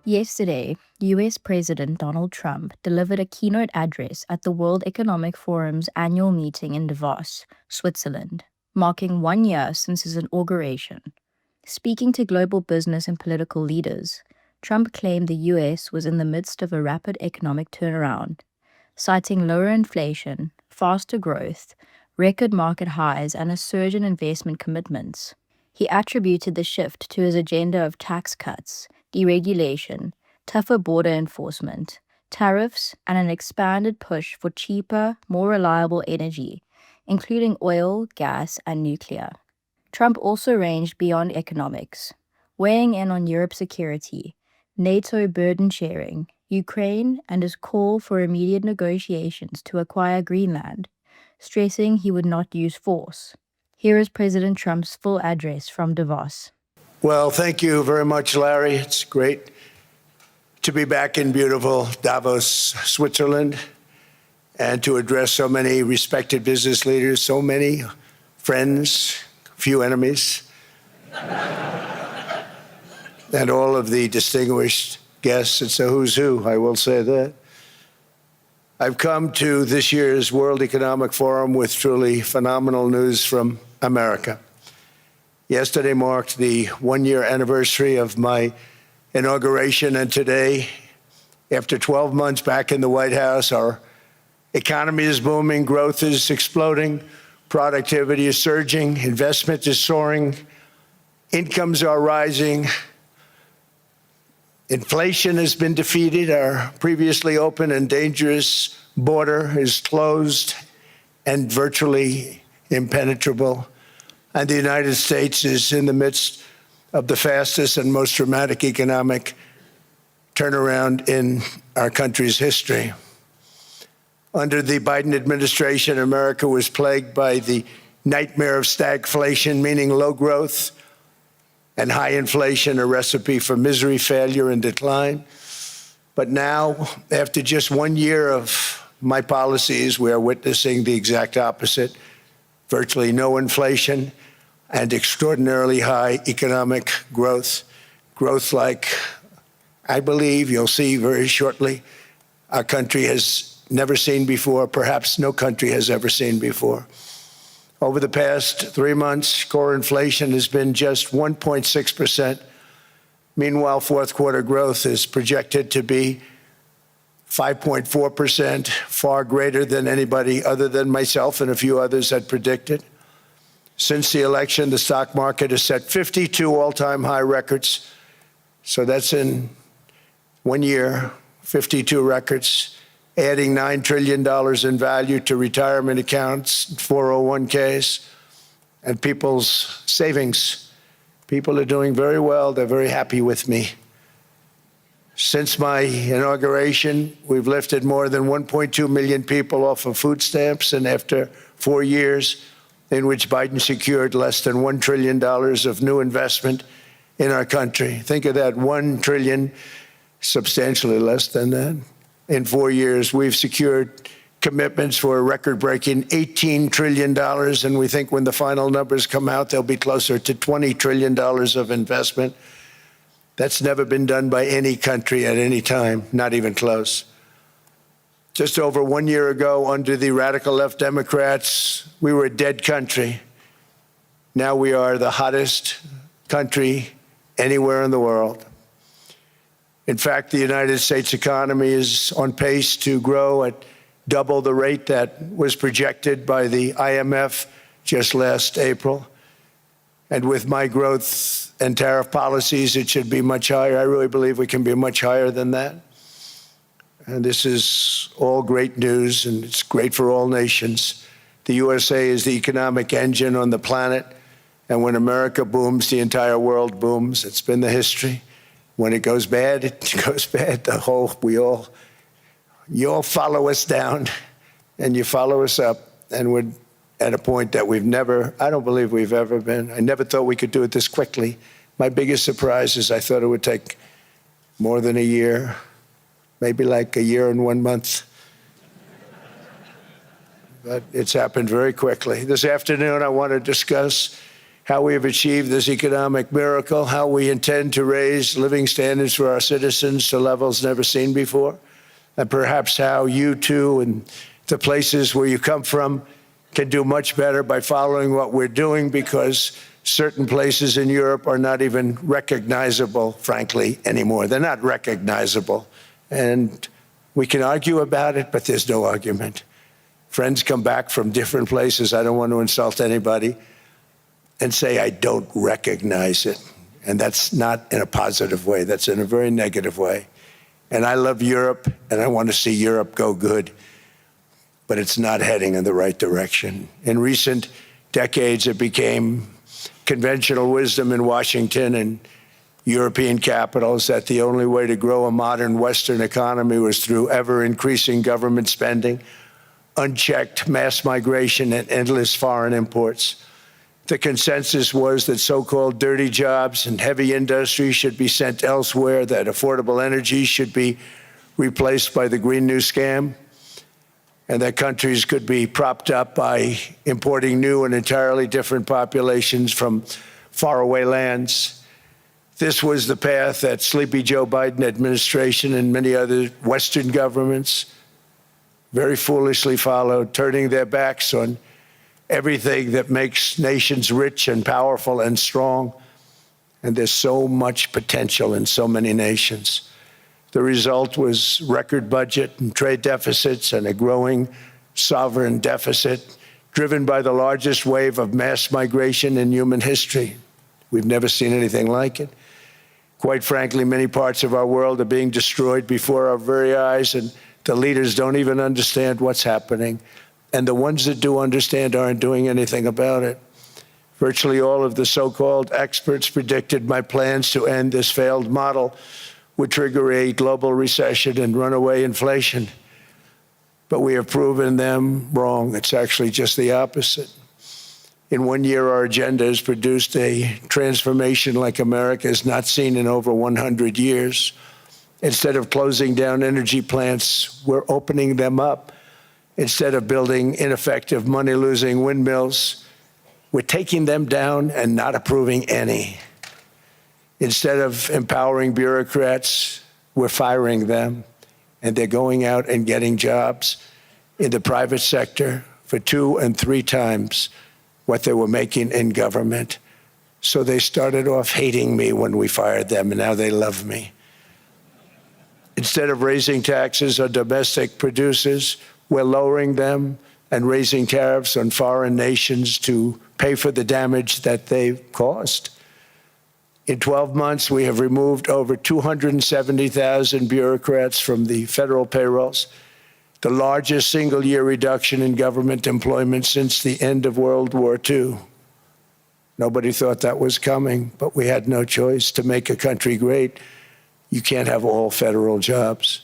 Yesterday, US President Donald Trump delivered a keynote address at the World Economic Forum's annual meeting in Davos, Switzerland, marking 1 year since his inauguration. Speaking to global business and political leaders, Trump claimed the US was in the midst of a rapid economic turnaround, citing lower inflation, faster growth, record market highs, and a surge in investment commitments. He attributed the shift to his agenda of tax cuts, deregulation, tougher border enforcement, tariffs, and an expanded push for cheaper, more reliable energy, including oil, gas, and nuclear. Trump also ranged beyond economics, weighing in on Europe's security, NATO burden sharing, Ukraine, and his call for immediate negotiations to acquire Greenland, stressing he would not use force. Here is President Trump's full address from Davos. Well, thank you very much, Larry. It's great to be back in beautiful Davos, Switzerland, and to address so many respected business leaders, so many friends, few enemies, and all of the distinguished guests. It's a who's who, I will say that. I've come to this year's World Economic Forum with truly phenomenal news from America. Yesterday marked the 1-year anniversary of my inauguration, and today, after 12 months back in the White House, our economy is booming, growth is exploding, productivity is surging, investment is soaring, incomes are rising, inflation has been defeated, our previously open and dangerous border is closed and virtually impenetrable. And the United States is in the midst of the fastest and most dramatic economic turnaround in our country's history. Under the Biden administration, America was plagued by the nightmare of stagflation, meaning low growth, and high inflation, a recipe for misery, failure, and decline. But now, after just 1 year of my policies, we are witnessing the exact opposite. Virtually no inflation and extraordinarily high economic growth. Growth like I believe you'll see very shortly our country has never seen before, perhaps no country has ever seen before. Over the past 3 months, core inflation has been just 1.6%. Meanwhile, fourth quarter growth is projected to be 5.4%, far greater than anybody other than myself and a few others had predicted. Since the election, the stock market has set 52 all-time high records. So that's in 1 year, 52 records, adding $9 trillion in value to retirement accounts, 401ks, and people's savings. People are doing very well. They're very happy with me. Since my inauguration, we've lifted more than 1.2 million people off of food stamps, and after 4 years in which Biden secured less than $1 trillion of new investment in our country. Think of that, 1 trillion, substantially less than that. In 4 years, we've secured commitments for a record-breaking $18 trillion, and we think when the final numbers come out, they'll be closer to $20 trillion of investment. That's never been done by any country at any time, not even close. Just over 1 year ago, under the radical left Democrats, we were a dead country. Now we are the hottest country anywhere in the world. In fact, the United States economy is on pace to grow at double the rate that was projected by the IMF just last April. And with my growth and tariff policies, it should be much higher. I really believe we can be much higher than that. And this is all great news, and it's great for all nations. The USA is the economic engine on the planet, and when America booms, the entire world booms. It's been the history. When it goes bad, it goes bad. You all follow us down, and you follow us up, and we're at a point that I don't believe we've ever been. I never thought we could do it this quickly. My biggest surprise is I thought it would take more than a year, maybe like a year and 1 month. But it's happened very quickly. This afternoon, I want to discuss how we have achieved this economic miracle, how we intend to raise living standards for our citizens to levels never seen before, and perhaps how you too and the places where you come from can do much better by following what we're doing, because certain places in Europe are not even recognizable, frankly, anymore. They're not recognizable. And we can argue about it, but there's no argument. Friends come back from different places. I don't want to insult anybody and say I don't recognize it. And that's not in a positive way. That's in a very negative way. And I love Europe, and I want to see Europe go good, but it's not heading in the right direction. In recent decades, it became conventional wisdom in Washington and European capitals that the only way to grow a modern Western economy was through ever-increasing government spending, unchecked mass migration, and endless foreign imports. The consensus was that so-called dirty jobs and heavy industry should be sent elsewhere, that affordable energy should be replaced by the Green New Scam, and that countries could be propped up by importing new and entirely different populations from faraway lands. This was the path that sleepy Joe Biden administration and many other Western governments very foolishly followed, turning their backs on everything that makes nations rich and powerful and strong. And there's so much potential in so many nations. The result was record budget and trade deficits and a growing sovereign deficit driven by the largest wave of mass migration in human history. We've never seen anything like it. Quite frankly, many parts of our world are being destroyed before our very eyes, and the leaders don't even understand what's happening. And the ones that do understand aren't doing anything about it. Virtually all of the so-called experts predicted my plans to end this failed model would trigger a global recession and runaway inflation. But we have proven them wrong. It's actually just the opposite. In 1 year, our agenda has produced a transformation like America has not seen in over 100 years. Instead of closing down energy plants, we're opening them up. Instead of building ineffective, money-losing windmills, we're taking them down and not approving any. Instead of empowering bureaucrats, we're firing them, and they're going out and getting jobs in the private sector for 2 and 3 times what they were making in government. So they started off hating me when we fired them, and now they love me. Instead of raising taxes on domestic producers, we're lowering them and raising tariffs on foreign nations to pay for the damage that they've caused. In 12 months, we have removed over 270,000 bureaucrats from the federal payrolls, the largest single-year reduction in government employment since the end of World War II. Nobody thought that was coming, but we had no choice. To make a country great, you can't have all federal jobs.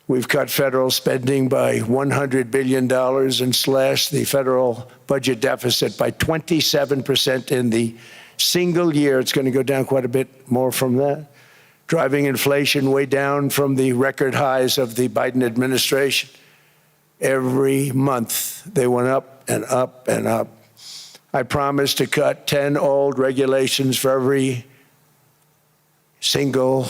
We've cut federal spending by $100 billion and slashed the federal budget deficit by 27% in the single year. It's going to go down quite a bit more from that, driving inflation way down from the record highs of the Biden administration. Every month, they went up and up and up. I promised to cut 10 old regulations for every single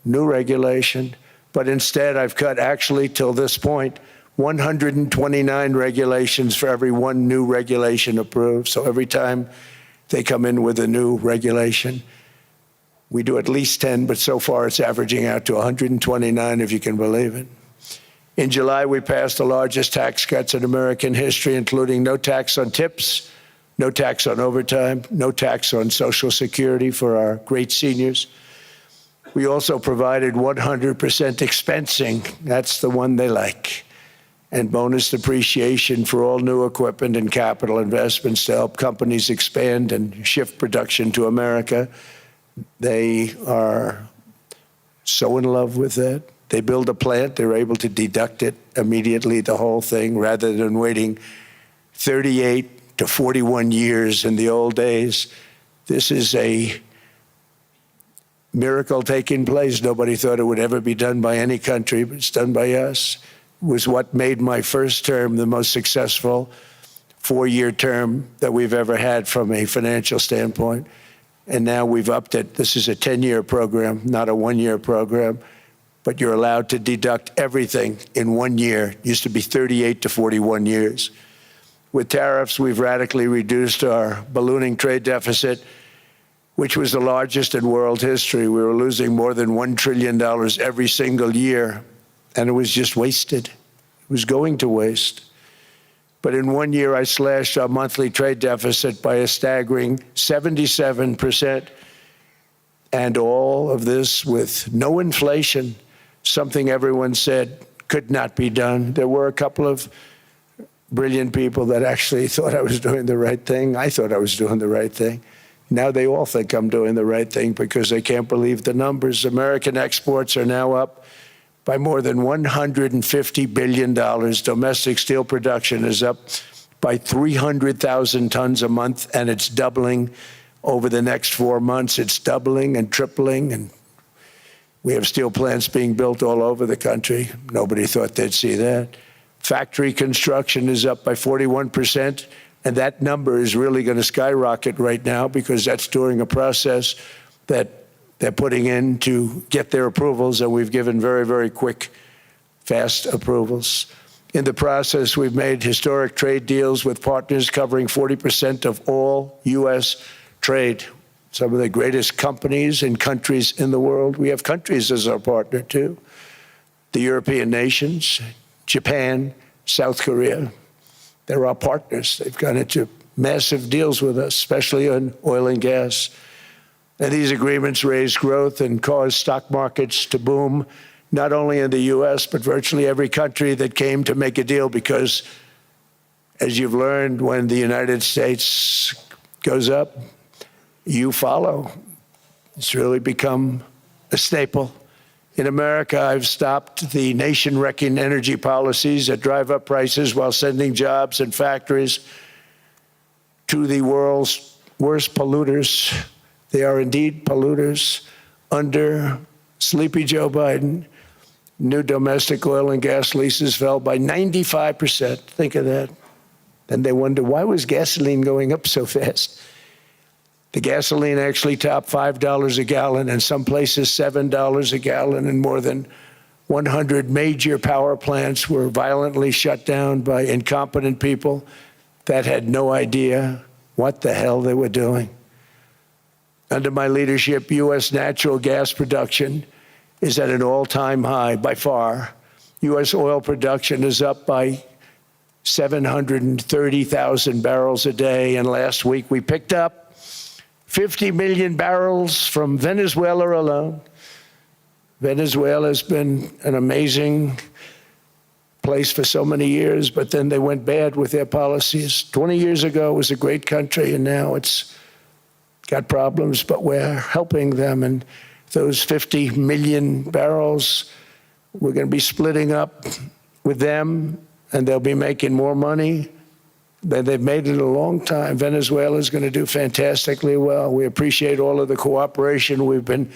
new regulation, but instead I've cut, actually till this point, 129 regulations for every 1 new regulation approved. So every time they come in with a new regulation, we do at least 10, but so far it's averaging out to 129, if you can believe it. In July, we passed the largest tax cuts in American history, including no tax on tips, no tax on overtime, no tax on Social Security for our great seniors. We also provided 100% expensing, that's the one they like, and bonus depreciation for all new equipment and capital investments to help companies expand and shift production to America. They are so in love with that. They build a plant, they're able to deduct it immediately, the whole thing, rather than waiting 38 to 41 years in the old days. This is a miracle taking place. Nobody thought it would ever be done by any country, but it's done by us. It was what made my first term the most successful 4-year term that we've ever had from a financial standpoint. And now we've upped it. This is a 10-year program, not a 1-year program. But you're allowed to deduct everything in 1 year. It used to be 38 to 41 years. With tariffs, we've radically reduced our ballooning trade deficit, which was the largest in world history. We were losing more than $1 trillion every single year, and it was just wasted. It was going to waste. But in 1 year, I slashed our monthly trade deficit by a staggering 77%, and all of this with no inflation, something everyone said could not be done. There were a couple of brilliant people that actually thought I was doing the right thing. I thought I was doing the right thing. Now they all think I'm doing the right thing because they can't believe the numbers. American exports are now up by more than $150 billion. Domestic steel production is up by 300,000 tons a month, and it's doubling over the next 4 months. It's doubling and tripling, and we have steel plants being built all over the country. Nobody thought they'd see that. Factory construction is up by 41%, and that number is really going to skyrocket right now because that's during a process that they're putting in to get their approvals, and we've given very, very quick, fast approvals. In the process, we've made historic trade deals with partners covering 40% of all U.S. trade. Some of the greatest companies and countries in the world. We have countries as our partner, too. The European nations, Japan, South Korea. They're our partners. They've gone into massive deals with us, especially on oil and gas. And these agreements raise growth and cause stock markets to boom, not only in the U.S., but virtually every country that came to make a deal, because, as you've learned, when the United States goes up, you follow. It's really become a staple. In America, I've stopped the nation-wrecking energy policies that drive up prices while sending jobs and factories to the world's worst polluters. They are indeed polluters. Under sleepy Joe Biden, new domestic oil and gas leases fell by 95%. Think of that. Then they wonder, why was gasoline going up so fast? The gasoline actually topped $5 a gallon, and some places $7 a gallon, and more than 100 major power plants were violently shut down by incompetent people that had no idea what the hell they were doing. Under my leadership, U.S. natural gas production is at an all-time high by far. U.S. oil production is up by 730,000 barrels a day, and last week we picked up 50 million barrels from Venezuela alone. Venezuela has been an amazing place for so many years, but then they went bad with their policies. 20 years ago, it was a great country, and now it's got problems, but we're helping them. And those 50 million barrels, we're going to be splitting up with them, and they'll be making more money than they've made in a long time. Venezuela is going to do fantastically well. We appreciate all of the cooperation we've been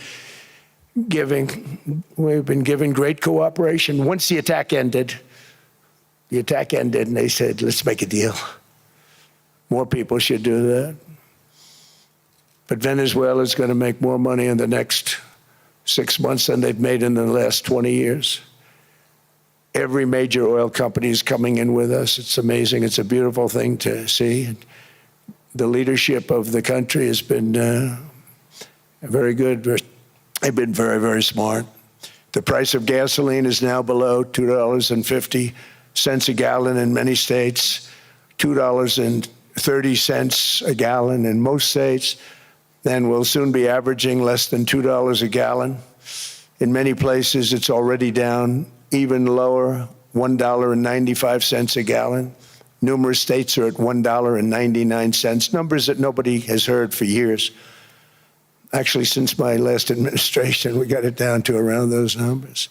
giving. We've been giving great cooperation. Once the attack ended, and they said, let's make a deal. More people should do that. But Venezuela is going to make more money in the next 6 months than they've made in the last 20 years. Every major oil company is coming in with us. It's amazing. It's a beautiful thing to see. The leadership of the country has been very good. They've been very, very smart. The price of gasoline is now below $2.50 a gallon in many states, $2.30 a gallon in most states. Then we'll soon be averaging less than $2 a gallon. In many places, it's already down even lower, $1.95 a gallon. Numerous states are at $1.99, numbers that nobody has heard for years. Actually, since my last administration, we got it down to around those numbers.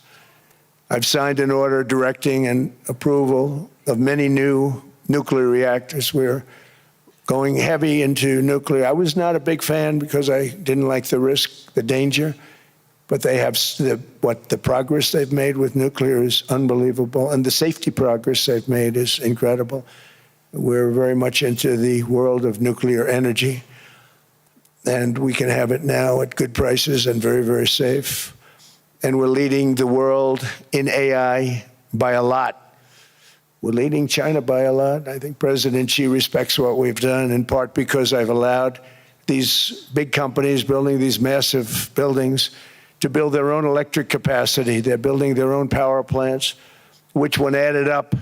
I've signed an order directing and approval of many new nuclear reactors. We're going heavy into nuclear. I was not a big fan because I didn't like the risk, the danger. But they have the progress they've made with nuclear is unbelievable, and the safety progress they've made is incredible. We're very much into the world of nuclear energy, and we can have it now at good prices and very, very safe. And we're leading the world in AI by a lot. We're leading China by a lot. I think President Xi respects what we've done, in part because I've allowed these big companies building these massive buildings to build their own electric capacity. They're building their own power plants, which when added up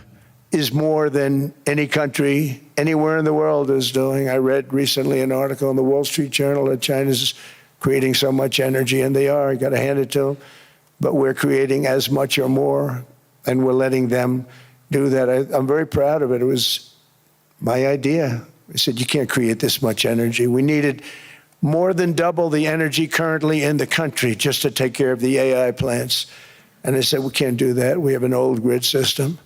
is more than any country anywhere in the world is doing. I read recently an article in the Wall Street Journal that China's creating so much energy, and they are. I got to hand it to them. But we're creating as much or more, and we're letting them do that. I'm very proud of it. It was my idea. I said, you can't create this much energy. We needed more than double the energy currently in the country just to take care of the AI plants. And I said, we can't do that. We have an old grid system.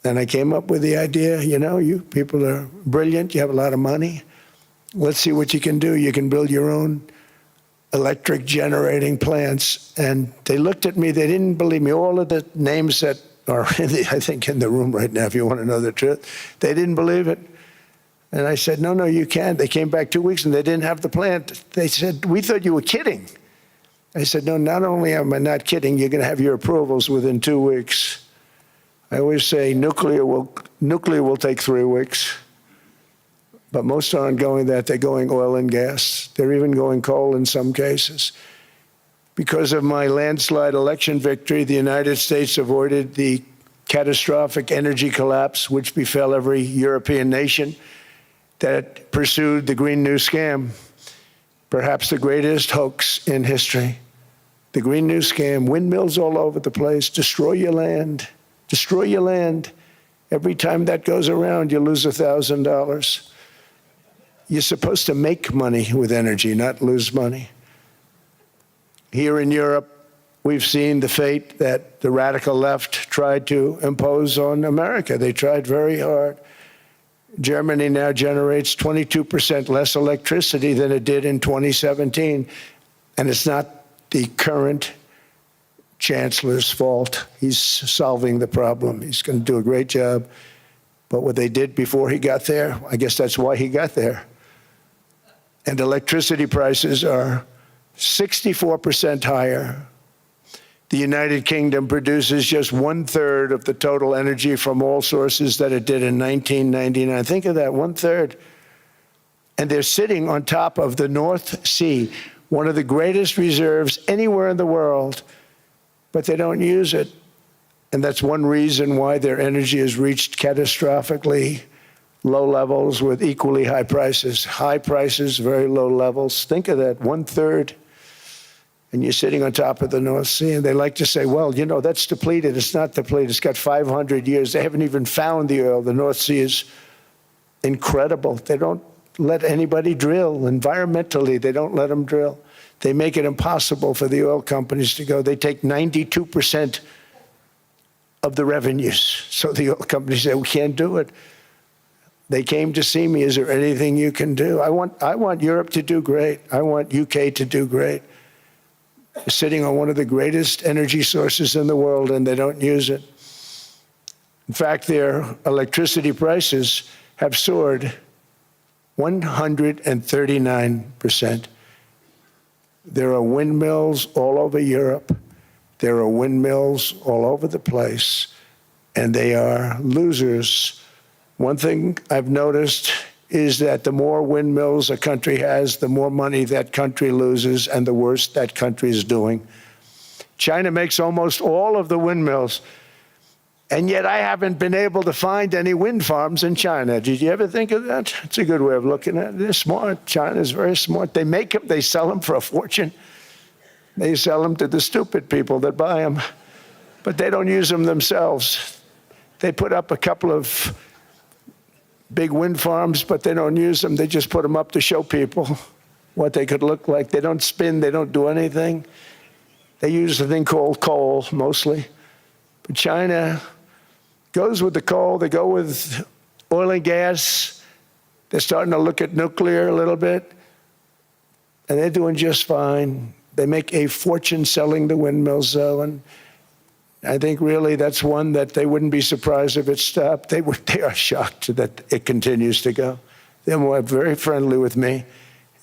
And I came up with the idea, you know, you people are brilliant. You have a lot of money. Let's see what you can do. You can build your own electric generating plants. And they looked at me. They didn't believe me. All of the names that are, I think, in the room right now, if you want to know the truth, they didn't believe it. And I said, no, you can't. They came back 2 weeks and they didn't have the plant. They said, we thought you were kidding. I said, no, not only am I not kidding, you're going to have your approvals within 2 weeks. I always say nuclear will take 3 weeks. But most aren't going that. They're going oil and gas. They're even going coal in some cases. Because of my landslide election victory, the United States avoided the catastrophic energy collapse which befell every European nation that pursued the Green New Scam, perhaps the greatest hoax in history. The Green New Scam, windmills all over the place, destroy your land, destroy your land. Every time that goes around, you lose $1,000. You're supposed to make money with energy, not lose money. Here in Europe, we've seen the fate that the radical left tried to impose on America. They tried very hard. Germany now generates 22% less electricity than it did in 2017. And it's not the current chancellor's fault. He's solving the problem. He's going to do a great job. But what they did before he got there, I guess that's why he got there. And electricity prices are 64% higher. The United Kingdom produces just 1/3 of the total energy from all sources that it did in 1999. Think of that, 1/3. And they're sitting on top of the North Sea, one of the greatest reserves anywhere in the world, but they don't use it. And that's one reason why their energy has reached catastrophically low levels with equally high prices. High prices, very low levels. Think of that, 1/3. And you're sitting on top of the North Sea, and they like to say, well, you know, that's depleted. It's not depleted. It's got 500 years. They haven't even found the oil. The North Sea is incredible. They don't let anybody drill. Environmentally, they don't let them drill. They make it impossible for the oil companies to go. They take 92% of the revenues. So the oil companies say, we can't do it. They came to see me. Is there anything you can do? I want Europe to do great. I want UK to do great. They're sitting on one of the greatest energy sources in the world, and they don't use it. In fact, their electricity prices have soared 139%. There are windmills all over Europe. There are windmills all over the place, and they are losers. One thing I've noticed is that the more windmills a country has, the more money that country loses and the worse that country is doing. China makes almost all of the windmills, and yet I haven't been able to find any wind farms in China. Did you ever think of that? It's a good way of looking at it. They're smart. China's very smart. They make them, they sell them for a fortune. They sell them to the stupid people that buy them, but they don't use them themselves. They put up a couple of big wind farms, but they don't use them. They just put them up to show people what they could look like. They don't spin. They don't do anything. They use a thing called coal, mostly. But China goes with the coal. They go with oil and gas. They're starting to look at nuclear a little bit, and they're doing just fine. They make a fortune selling the windmills, though, and I think really that's one that they wouldn't be surprised if it stopped. They are shocked that it continues to go. They're very friendly with me.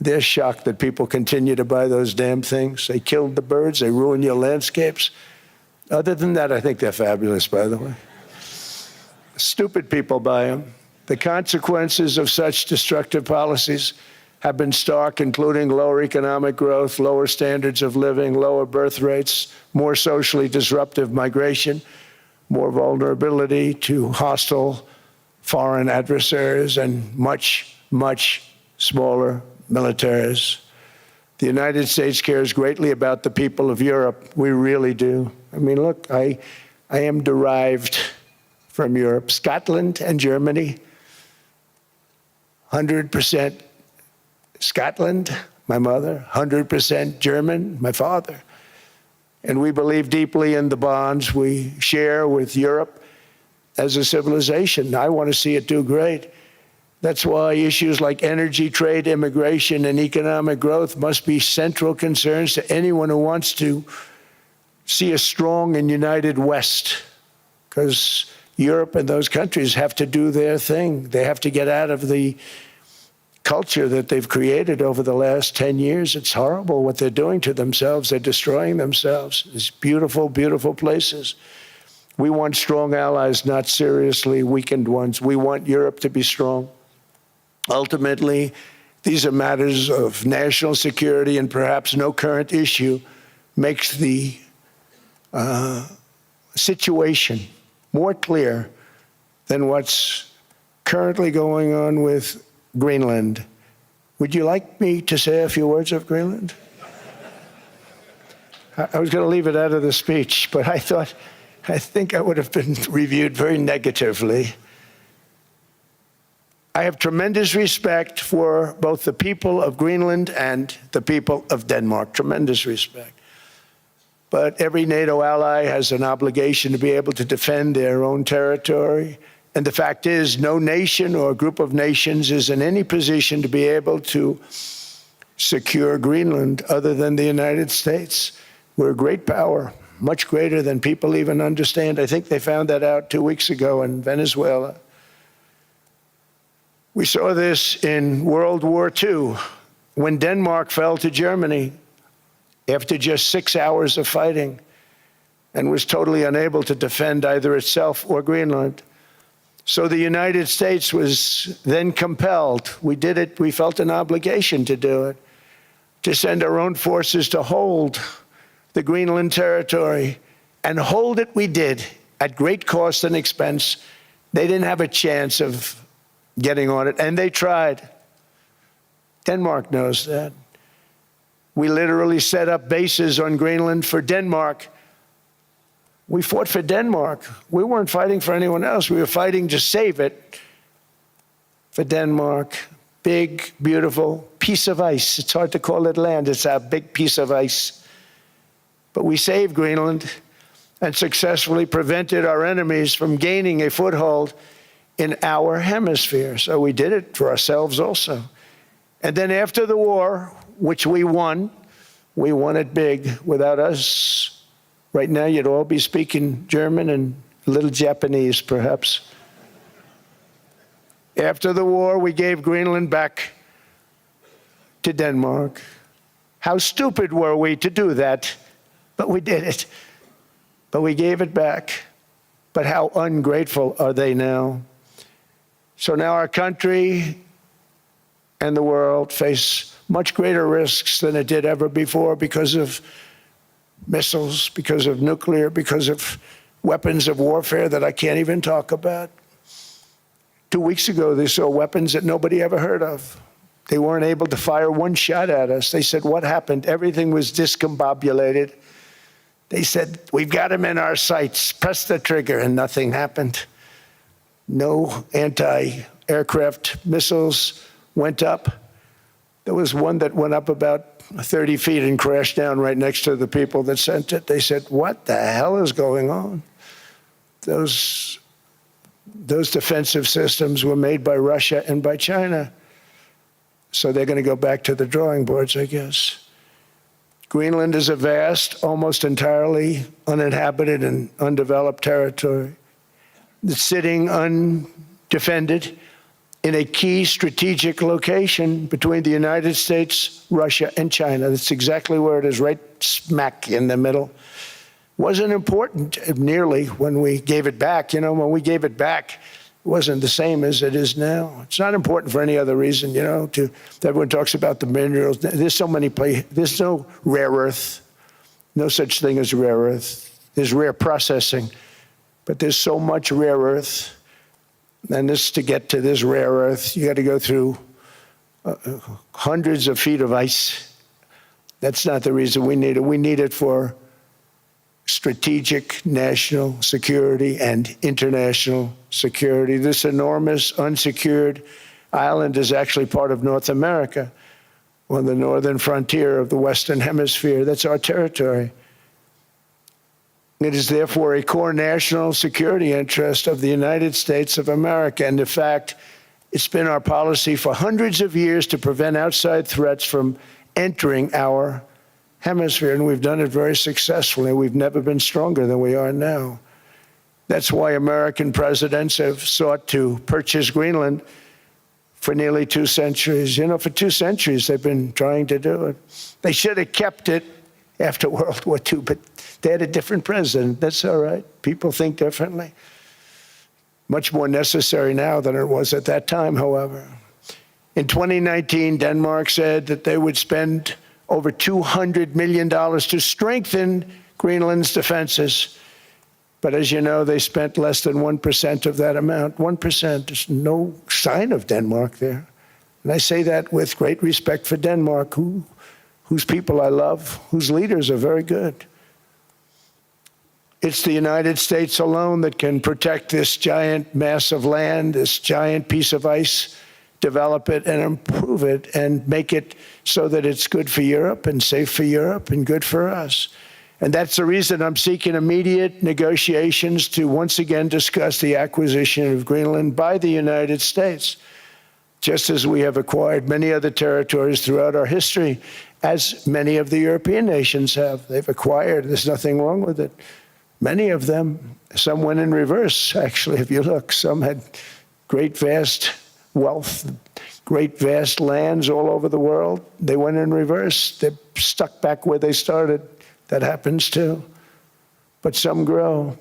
They're shocked that people continue to buy those damn things. They killed the birds. They ruin your landscapes. Other than that, I think they're fabulous, by the way. Stupid people buy them. The consequences of such destructive policies have been stark, including lower economic growth, lower standards of living, lower birth rates, more socially disruptive migration, more vulnerability to hostile foreign adversaries, and much, much smaller militaries. The United States cares greatly about the people of Europe. We really do. I mean, look, I am derived from Europe. Scotland and Germany, 100% Scotland, my mother, 100% German, my father. And we believe deeply in the bonds we share with Europe as a civilization. I want to see it do great. That's why issues like energy, trade, immigration, and economic growth must be central concerns to anyone who wants to see a strong and united West, because Europe and those countries have to do their thing. They have to get out of the culture that they've created over the last 10 years. It's horrible what they're doing to themselves. They're destroying themselves. These beautiful, beautiful places. We want strong allies, not seriously weakened ones. We want Europe to be strong. Ultimately, these are matters of national security, and perhaps no current issue makes the situation more clear than what's currently going on with Greenland. Would you like me to say a few words of Greenland? I was going to leave it out of the speech, but I think I would have been reviewed very negatively. I have tremendous respect for both the people of Greenland and the people of Denmark, tremendous respect. But every NATO ally has an obligation to be able to defend their own territory. And the fact is, no nation or group of nations is in any position to be able to secure Greenland other than the United States. We're a great power, much greater than people even understand. I think they found that out 2 weeks ago in Venezuela. We saw this in World War II, when Denmark fell to Germany after just 6 hours of fighting and was totally unable to defend either itself or Greenland. So the United States was then compelled, we did it, we felt an obligation to do it, to send our own forces to hold the Greenland territory. And hold it we did, at great cost and expense. They didn't have a chance of getting on it, and they tried. Denmark knows that. We literally set up bases on Greenland for Denmark. We fought for Denmark. We weren't fighting for anyone else. We were fighting to save it for Denmark. Big, beautiful piece of ice. It's hard to call it land. It's a big piece of ice. But we saved Greenland and successfully prevented our enemies from gaining a foothold in our hemisphere. So we did it for ourselves also. And then after the war, which we won it big. Without us, right now you'd all be speaking German and a little Japanese, perhaps. After the war, we gave Greenland back to Denmark. How stupid were we to do that? But we did it. But we gave it back. But how ungrateful are they now? So now our country and the world face much greater risks than it did ever before because of missiles, because of nuclear, because of weapons of warfare that I can't even talk about. 2 weeks ago, they saw weapons that nobody ever heard of. They weren't able to fire one shot at us. They said, what happened? Everything was discombobulated. They said, we've got them in our sights. Press the trigger, and nothing happened. No anti-aircraft missiles went up. There was one that went up about 30 feet and crashed down right next to the people that sent it. They said, what the hell is going on? Those defensive systems were made by Russia and by China. So they're going to go back to the drawing boards, I guess. Greenland is a vast, almost entirely uninhabited and undeveloped territory that's sitting undefended in a key strategic location between the United States, Russia, and China. That's exactly where it is, right smack in the middle. Wasn't important nearly when we gave it back. You know, when we gave it back, it wasn't the same as it is now. It's not important for any other reason, you know, everyone talks about the minerals. There's so many places. There's no rare earth, no such thing as rare earth. There's rare processing, but there's so much rare earth. And this, to get to this rare earth, you got to go through hundreds of feet of ice. That's not the reason we need it. We need it for strategic national security and international security. This enormous unsecured island is actually part of North America, on the northern frontier of the Western Hemisphere. That's our territory. It is therefore a core national security interest of the United States of America. And in fact, it's been our policy for hundreds of years to prevent outside threats from entering our hemisphere, and we've done it very successfully. We've never been stronger than we are now. That's why American presidents have sought to purchase Greenland for nearly 2 centuries. You know, for 2 centuries they've been trying to do it. They should have kept it after World War II, but they had a different president. That's all right. People think differently. Much more necessary now than it was at that time, however. In 2019, Denmark said that they would spend over $200 million to strengthen Greenland's defenses. But as you know, they spent less than 1% of that amount. 1%, there's no sign of Denmark there. And I say that with great respect for Denmark, whose people I love, whose leaders are very good. It's the United States alone that can protect this giant mass of land, this giant piece of ice, develop it and improve it and make it so that it's good for Europe and safe for Europe and good for us. And that's the reason I'm seeking immediate negotiations to once again discuss the acquisition of Greenland by the United States, just as we have acquired many other territories throughout our history, as many of the European nations have. They've acquired, there's nothing wrong with it. Many of them, some went in reverse, actually, if you look. Some had great, vast wealth, great, vast lands all over the world. They went in reverse. They're stuck back where they started. That happens too. But some grow.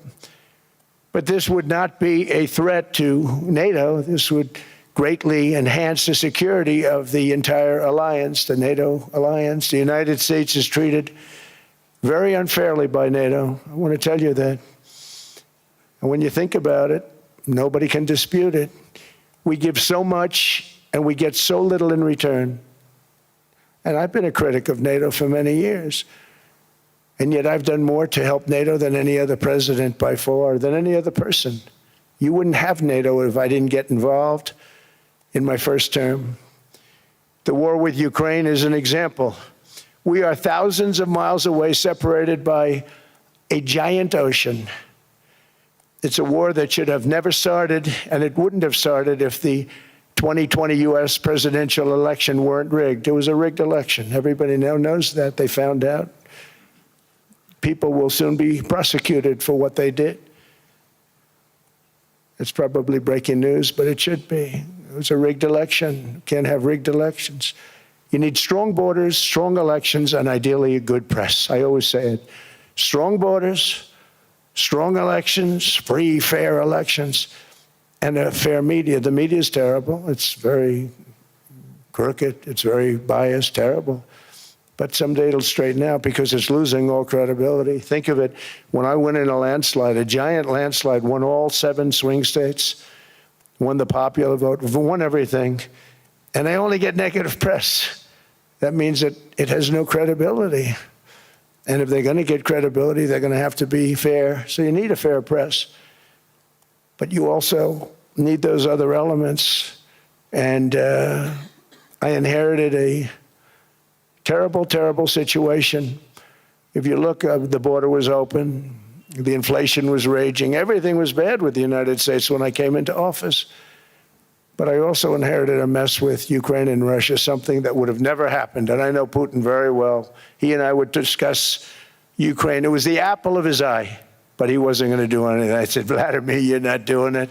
But this would not be a threat to NATO. This would greatly enhance the security of the entire alliance, the NATO alliance. The United States is treated very unfairly by NATO. I want to tell you that. And when you think about it, nobody can dispute it. We give so much and we get so little in return. And I've been a critic of NATO for many years. And yet I've done more to help NATO than any other president by far, than any other person. You wouldn't have NATO if I didn't get involved in my first term. The war with Ukraine is an example. We are thousands of miles away, separated by a giant ocean. It's a war that should have never started, and it wouldn't have started if the 2020 U.S. presidential election weren't rigged. It was a rigged election. Everybody now knows that. They found out. People will soon be prosecuted for what they did. It's probably breaking news, but it should be. It was a rigged election. You can't have rigged elections. You need strong borders, strong elections, and ideally a good press. I always say it. Strong borders, strong elections, free, fair elections, and a fair media. The media is terrible. It's very crooked. It's very biased, terrible. But someday it'll straighten out because it's losing all credibility. Think of it. When I went in a landslide, a giant landslide, won all 7 swing states, won the popular vote, won everything, and they only get negative press. That means that it has no credibility. And if they're going to get credibility, they're going to have to be fair. So you need a fair press. But you also need those other elements. And I inherited a terrible, terrible situation. If you look, the border was open. The inflation was raging. Everything was bad with the United States when I came into office. But I also inherited a mess with Ukraine and Russia, something that would have never happened. And I know Putin very well. He and I would discuss Ukraine. It was the apple of his eye, but he wasn't going to do anything. I said, Vladimir, you're not doing it.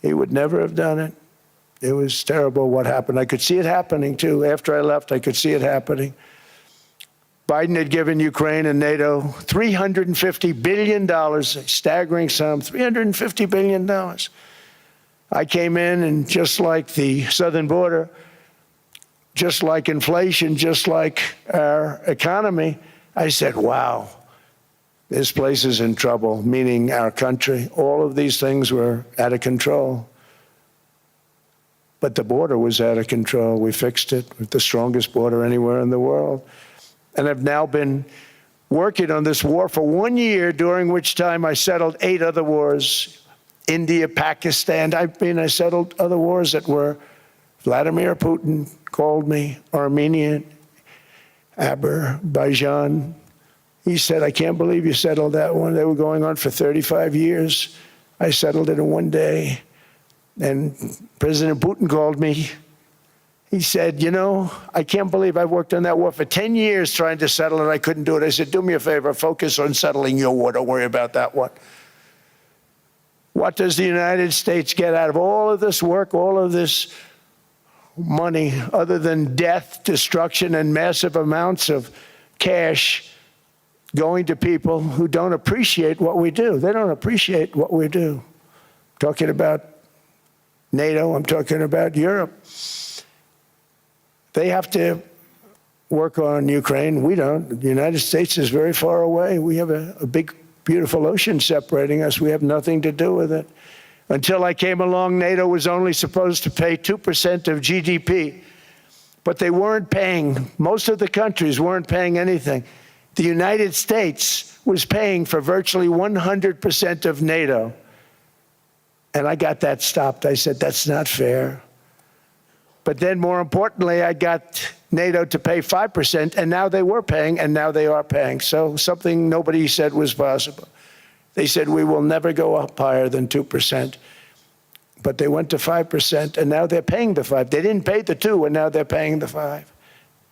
He would never have done it. It was terrible what happened. I could see it happening, too. After I left, I could see it happening. Biden had given Ukraine and NATO $350 billion, a staggering sum, $350 billion. I came in, and just like the southern border, just like inflation, just like our economy, I said, wow, this place is in trouble, meaning our country. All of these things were out of control. But the border was out of control. We fixed it with the strongest border anywhere in the world. And I've now been working on this war for 1 year, during which time I settled 8 other wars. India, Pakistan. I settled other wars that were Vladimir Putin called me, Armenia, Azerbaijan. He said, I can't believe you settled that one. They were going on for 35 years. I settled it in 1 day. And President Putin called me. He said, you know, I can't believe I've worked on that war for 10 years trying to settle it. I couldn't do it. I said, do me a favor, focus on settling your war. Don't worry about that one. What does the United States get out of all of this work, all of this money, other than death, destruction, and massive amounts of cash going to people who don't appreciate what we do? They don't appreciate what we do. I'm talking about NATO, I'm talking about Europe. They have to work on Ukraine. We don't. The United States is very far away. We have a big, beautiful ocean separating us. We have nothing to do with it. Until I came along, NATO was only supposed to pay 2% of GDP, but they weren't paying. Most of the countries weren't paying anything. The United States was paying for virtually 100% of NATO. And I got that stopped. I said, that's not fair. But then, more importantly, I got NATO to pay 5%, and now they were paying, and now they are paying. So something nobody said was possible. They said, we will never go up higher than 2%. But they went to 5%, and now they're paying the 5. They didn't pay the 2, and now they're paying the 5.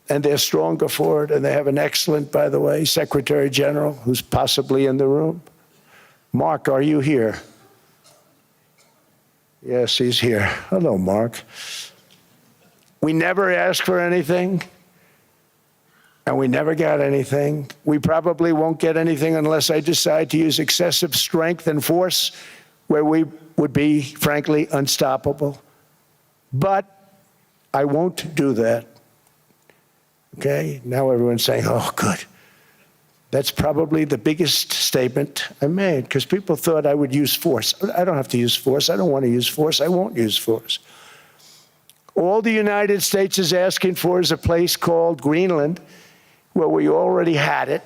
And they're stronger for it, and they have an excellent, by the way, Secretary General, who's possibly in the room. Mark, are you here? Yes, he's here. Hello, Mark. We never asked for anything, and we never got anything. We probably won't get anything unless I decide to use excessive strength and force, where we would be, frankly, unstoppable. But I won't do that. Okay? Now everyone's saying, oh, good. That's probably the biggest statement I made, because people thought I would use force. I don't have to use force. I don't want to use force. I won't use force. All the United States is asking for is a place called Greenland, where we already had it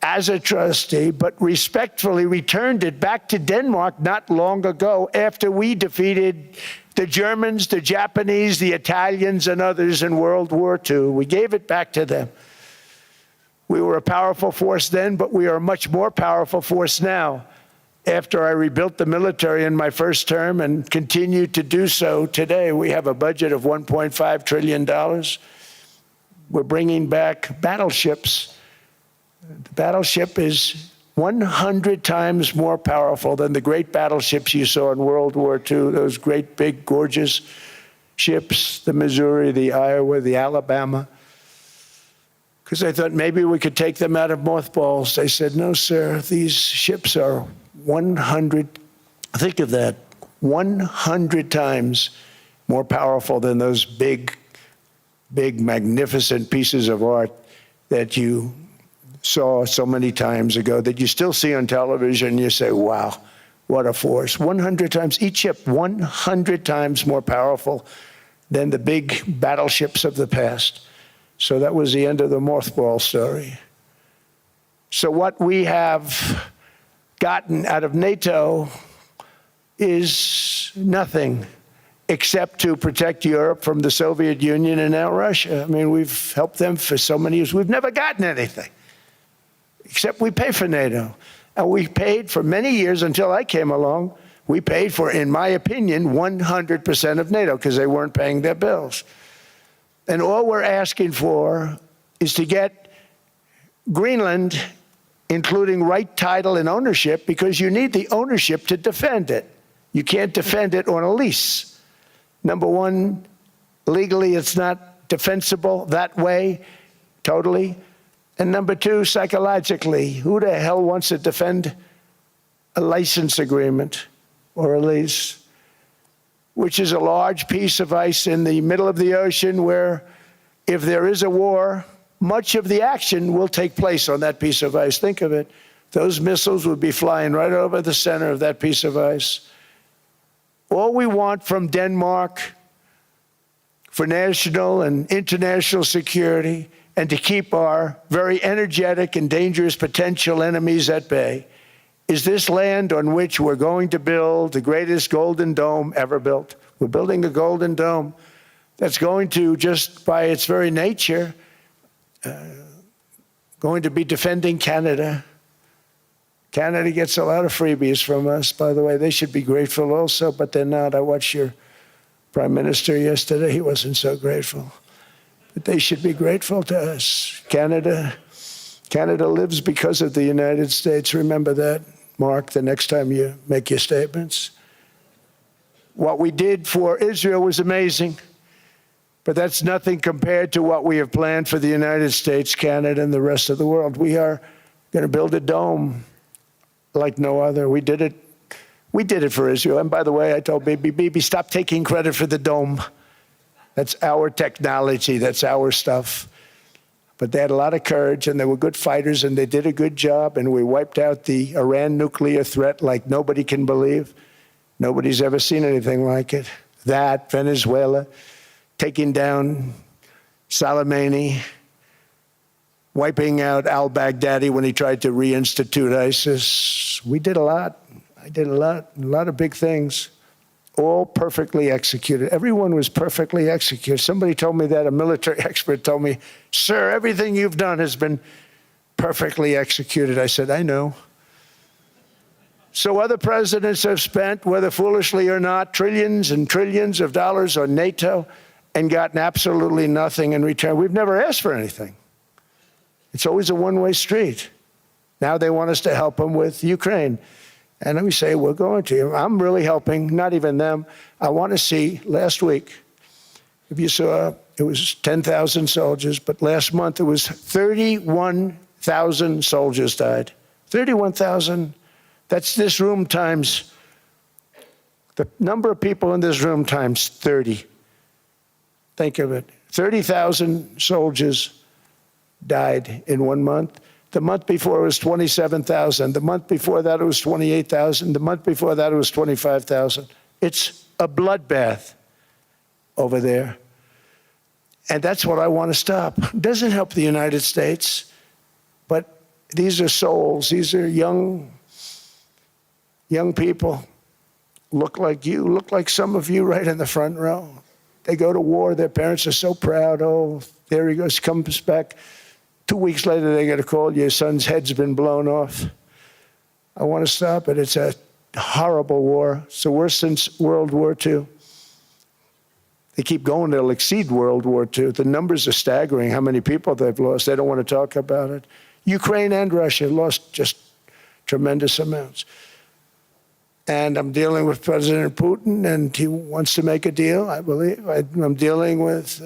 as a trustee, but respectfully returned it back to Denmark not long ago, after we defeated the Germans, the Japanese, the Italians, and others in World War II. We gave it back to them. We were a powerful force then, but we are a much more powerful force now, after I rebuilt the military in my first term and continue to do so today. We have a budget of $1.5 trillion. We're bringing back battleships. The battleship is 100 times more powerful than the great battleships you saw in World War II, those great, big, gorgeous ships, the Missouri, the Iowa, the Alabama. Because I thought maybe we could take them out of mothballs. They said, no, sir, these ships are 100, think of that, 100 times more powerful than those big, magnificent pieces of art that you saw so many times ago, that you still see on television. You say, wow, what a force. 100 times, each ship 100 times more powerful than the big battleships of the past. So that was the end of the mothball story. So what we have gotten out of NATO is nothing, except to protect Europe from the Soviet Union and now Russia. I mean, we've helped them for so many years. We've never gotten anything, except we pay for NATO. And we paid for many years, until I came along, We paid for, in my opinion, 100% of NATO because they weren't paying their bills. And all we're asking for is to get Greenland, including right title and ownership, because you need the ownership to defend it. You can't defend it on a lease. Number one, legally it's not defensible that way, totally. And number two, psychologically, who the hell wants to defend a license agreement or a lease, which is a large piece of ice in the middle of the ocean where if there is a war, much of the action will take place on that piece of ice. Think of it. Those missiles would be flying right over the center of that piece of ice. All we want from Denmark for national and international security and to keep our very energetic and dangerous potential enemies at bay is this land on which we're going to build the greatest golden dome ever built. We're building a golden dome that's going to, just by its very nature, going to be defending Canada. Canada gets a lot of freebies from us, by the way. They should be grateful also, but they're not. I watched your prime minister yesterday. He wasn't so grateful. But they should be grateful to us. Canada lives because of the United States. Remember that, Mark, the next time you make your statements. What we did for Israel was amazing, but that's nothing compared to what we have planned for the United States, Canada, and the rest of the world. We are going to build a dome like no other. We did it for Israel. And by the way, I told Bibi, stop taking credit for the dome. That's our technology. That's our stuff. But they had a lot of courage, and they were good fighters, and they did a good job, and we wiped out the Iran nuclear threat like nobody can believe. Nobody's ever seen anything like it. That, Venezuela, taking down Soleimani, wiping out al-Baghdadi when he tried to reinstitute ISIS. We did a lot. I did a lot of big things, all perfectly executed. Everyone was perfectly executed. Somebody told me that, a military expert told me, sir, everything you've done has been perfectly executed. I said, I know. So other presidents have spent, whether foolishly or not, trillions and trillions of dollars on NATO and gotten absolutely nothing in return. We've never asked for anything. It's always a one-way street. Now they want us to help them with Ukraine. And let me say, we're going to. I'm really helping, not even them. I want to see, last week, if you saw, it was 10,000 soldiers, but last month it was 31,000 soldiers died. 31,000. That's this room times, the number of people in this room times 30. Think of it. 30,000 soldiers died in 1 month. The month before it was 27,000. The month before that it was 28,000. The month before that it was 25,000. It's a bloodbath over there. And that's what I want to stop. It doesn't help the United States, but these are souls. These are young people. Look like you, look like some of you right in the front row. They go to war. Their parents are so proud. Oh, there he goes, comes back. 2 weeks later, they get a call, your son's head's been blown off. I want to stop it. It's a horrible war. It's the worst since World War II. They keep going, they'll exceed World War II. The numbers are staggering, how many people they've lost. They don't want to talk about it. Ukraine and Russia lost just tremendous amounts. And I'm dealing with President Putin, and he wants to make a deal, I believe. I'm dealing with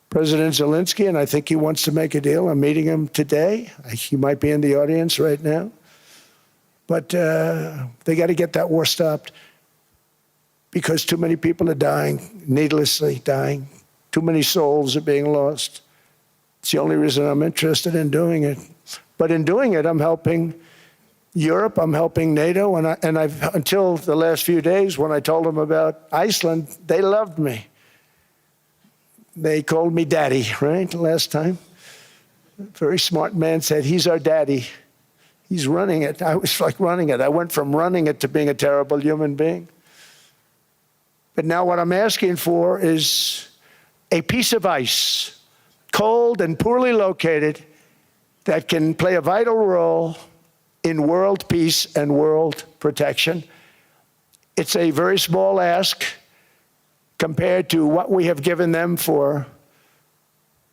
President Zelensky, and I think he wants to make a deal. I'm meeting him today. He might be in the audience right now. But they got to get that war stopped because too many people are dying, needlessly dying. Too many souls are being lost. It's the only reason I'm interested in doing it. But in doing it, I'm helping Europe, I'm helping NATO, and I've until the last few days when I told them about Iceland, they loved me. They called me daddy, right, last time. A very smart man said, he's our daddy. He's running it. I was like running it. I went from running it to being a terrible human being. But now what I'm asking for is a piece of ice, cold and poorly located, that can play a vital role in world peace and world protection. It's a very small ask compared to what we have given them for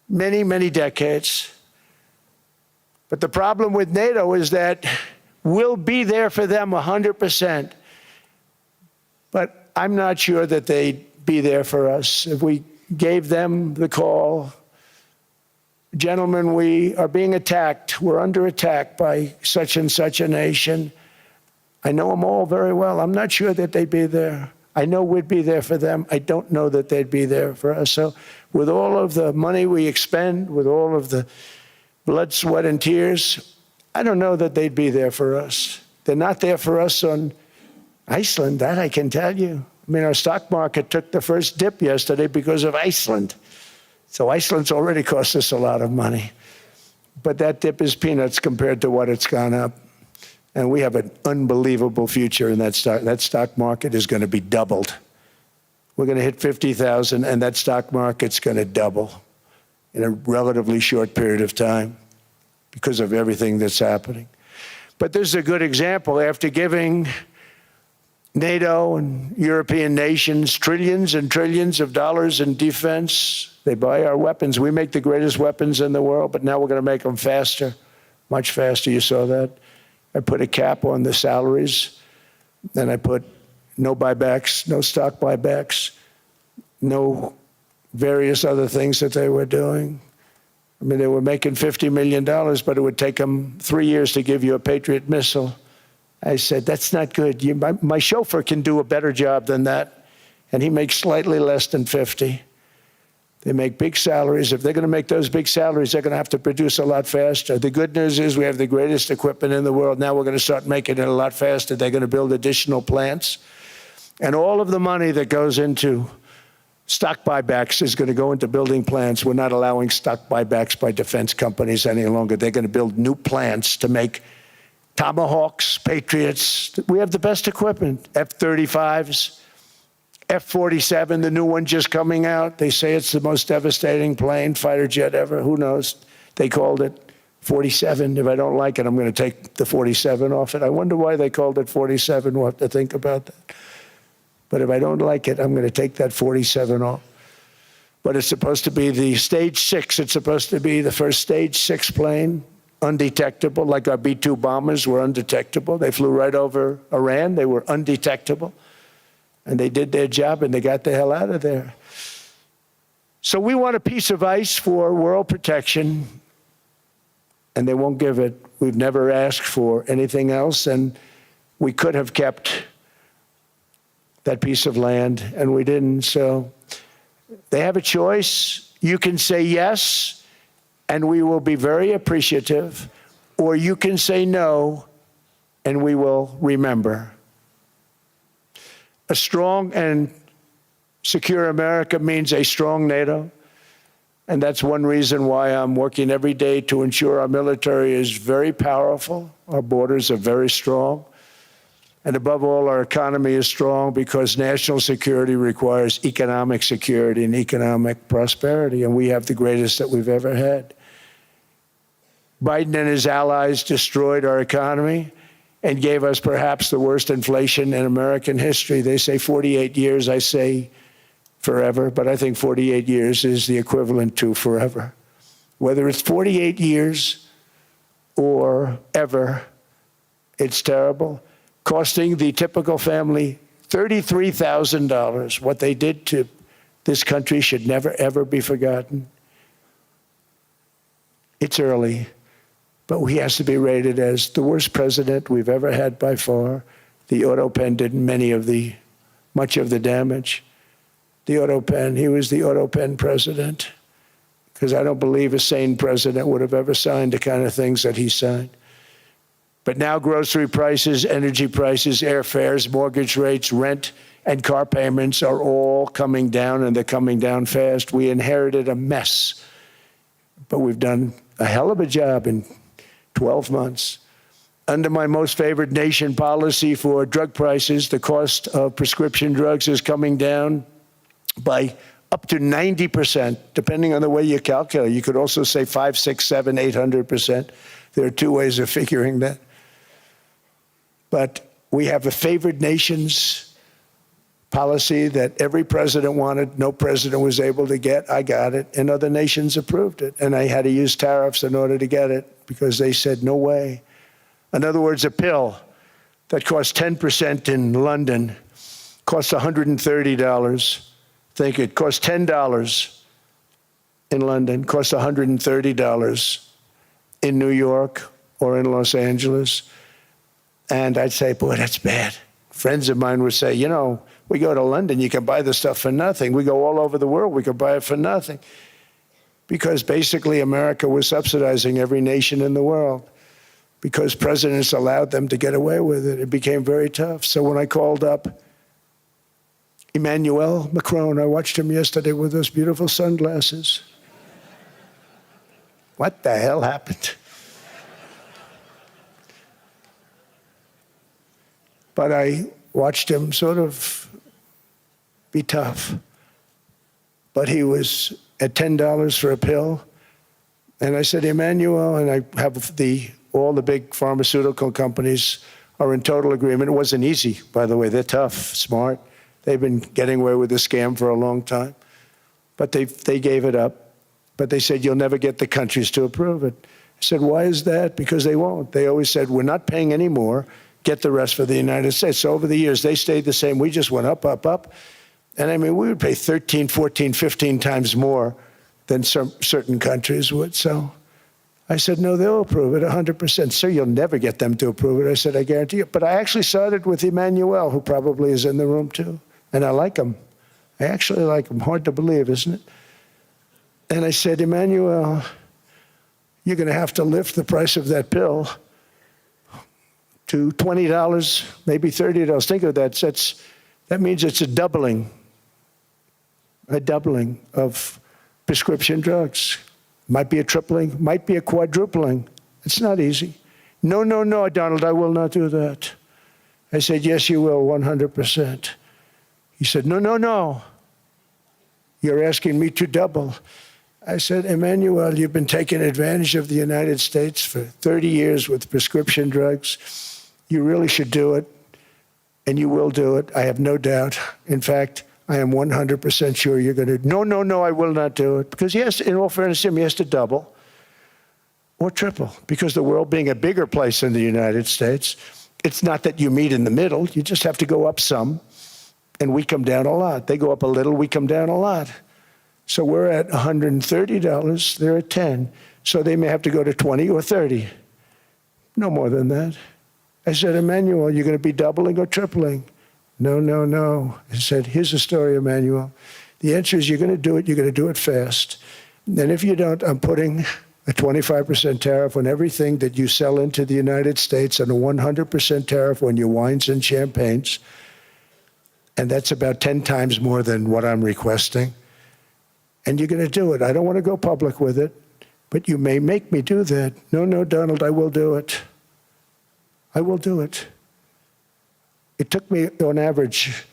many, many decades. But the problem with NATO is that we'll be there for them 100%. But I'm not sure that they'd be there for us. If we gave them the call, gentlemen, we are being attacked. We're under attack by such and such a nation. I know them all very well. I'm not sure that they'd be there. I know we'd be there for them. I don't know that they'd be there for us. So with all of the money we expend, with all of the blood, sweat, and tears, I don't know that they'd be there for us. They're not there for us on Iceland, that I can tell you. I mean, our stock market took the first dip yesterday because of Iceland. So Iceland's already cost us a lot of money. But that dip is peanuts compared to what it's gone up. And we have an unbelievable future in that stock. That stock market is going to be doubled. We're going to hit 50,000, and that stock market's going to double in a relatively short period of time because of everything that's happening. But this is a good example. After giving NATO and European nations trillions and trillions of dollars in defense, they buy our weapons. We make the greatest weapons in the world, but now we're going to make them faster, much faster. You saw that. I put a cap on the salaries, then I put no buybacks, no stock buybacks, no various other things that they were doing. I mean, they were making $50 million, but it would take them 3 years to give you a Patriot missile. I said, that's not good. My chauffeur can do a better job than that, and he makes slightly less than 50. They make big salaries. If they're going to make those big salaries, they're going to have to produce a lot faster. The good news is we have the greatest equipment in the world. Now we're going to start making it a lot faster. They're going to build additional plants. And all of the money that goes into stock buybacks is going to go into building plants. We're not allowing stock buybacks by defense companies any longer. They're going to build new plants to make Tomahawks, Patriots. We have the best equipment, F-35s. F-47, the new one just coming out. They say it's the most devastating plane, fighter jet ever. Who knows? They called it 47. If I don't like it, I'm going to take the 47 off it. I wonder why they called it 47. We'll have to think about that. But if I don't like it, I'm going to take that 47 off. But it's supposed to be the stage 6. It's supposed to be the first stage 6 plane, undetectable, like our B-2 bombers were undetectable. They flew right over Iran. They were undetectable. And they did their job, and they got the hell out of there. So we want a piece of ice for world protection, and they won't give it. We've never asked for anything else, and we could have kept that piece of land, and we didn't. So they have a choice. You can say yes, and we will be very appreciative, or you can say no, and we will remember. A strong and secure America means a strong NATO. And that's one reason why I'm working every day to ensure our military is very powerful, our borders are very strong, and above all, our economy is strong because national security requires economic security and economic prosperity, and we have the greatest that we've ever had. Biden and his allies destroyed our economy and gave us perhaps the worst inflation in American history. They say 48 years, I say forever, but I think 48 years is the equivalent to forever. Whether it's 48 years or ever, it's terrible, costing the typical family $33,000. What they did to this country should never, ever be forgotten. It's early, but he has to be rated as the worst president we've ever had by far. The auto pen did much of the damage. The auto pen, he was the auto pen president, because I don't believe a sane president would have ever signed the kind of things that he signed. But now grocery prices, energy prices, airfares, mortgage rates, rent, and car payments are all coming down, and they're coming down fast. We inherited a mess, but we've done a hell of a job in 12 months. Under my most favored nation policy for drug prices, the cost of prescription drugs is coming down by up to 90%, depending on the way you calculate. You could also say 5, 6, 7, 800%. There are two ways of figuring that. But we have a favored nations policy that every president wanted, no president was able to get. I got it, and other nations approved it. And I had to use tariffs in order to get it because they said, no way. In other words, a pill that costs 10% in London costs $130. Think it costs $10 in London, costs $130 in New York or in Los Angeles. And I'd say, boy, that's bad. Friends of mine would say, you know, we go to London, you can buy the stuff for nothing. We go all over the world, we can buy it for nothing. Because basically America was subsidizing every nation in the world. Because presidents allowed them to get away with it. It became very tough. So when I called up Emmanuel Macron, I watched him yesterday with those beautiful sunglasses. What the hell happened? But I watched him sort of be tough. But he was at $10 for a pill. And I said, Emmanuel, and I have all the big pharmaceutical companies are in total agreement. It wasn't easy, by the way. They're tough, smart. They've been getting away with this scam for a long time. But they gave it up. But they said, you'll never get the countries to approve it. I said, why is that? Because they won't. They always said, we're not paying any more. Get the rest for the United States. So over the years, they stayed the same. We just went up, up, up. And I mean, we would pay 13, 14, 15 times more than certain countries would. So I said, no, they'll approve it 100%. Sir, you'll never get them to approve it. I said, I guarantee you. But I actually started with Emmanuel, who probably is in the room too. And I like him. I actually like him. Hard to believe, isn't it? And I said, Emmanuel, you're going to have to lift the price of that pill to $20, maybe $30. Think of that. That means it's a doubling of prescription drugs. Might be a tripling, might be a quadrupling. It's not easy. No, no, no, Donald, I will not do that. I said, yes, you will, 100%. He said, no, no, no. You're asking me to double. I said, Emmanuel, you've been taking advantage of the United States for 30 years with prescription drugs. You really should do it, and you will do it. I have no doubt. In fact, I am 100% sure you're going to. No, no, no, I will not do it. Because yes, in all fairness to him, he has to double or triple. Because the world being a bigger place than the United States, it's not that you meet in the middle. You just have to go up some, and we come down a lot. They go up a little, we come down a lot. So we're at $130, they're at 10. So they may have to go to 20 or 30. No more than that. I said, Emmanuel, you're going to be doubling or tripling? No, no, no. I said, here's the story, Emmanuel. The answer is you're going to do it. You're going to do it fast. And if you don't, I'm putting a 25% tariff on everything that you sell into the United States and a 100% tariff on your wines and champagnes. And that's about 10 times more than what I'm requesting. And you're going to do it. I don't want to go public with it, but you may make me do that. No, no, Donald, I will do it. I will do it. It took me, on average,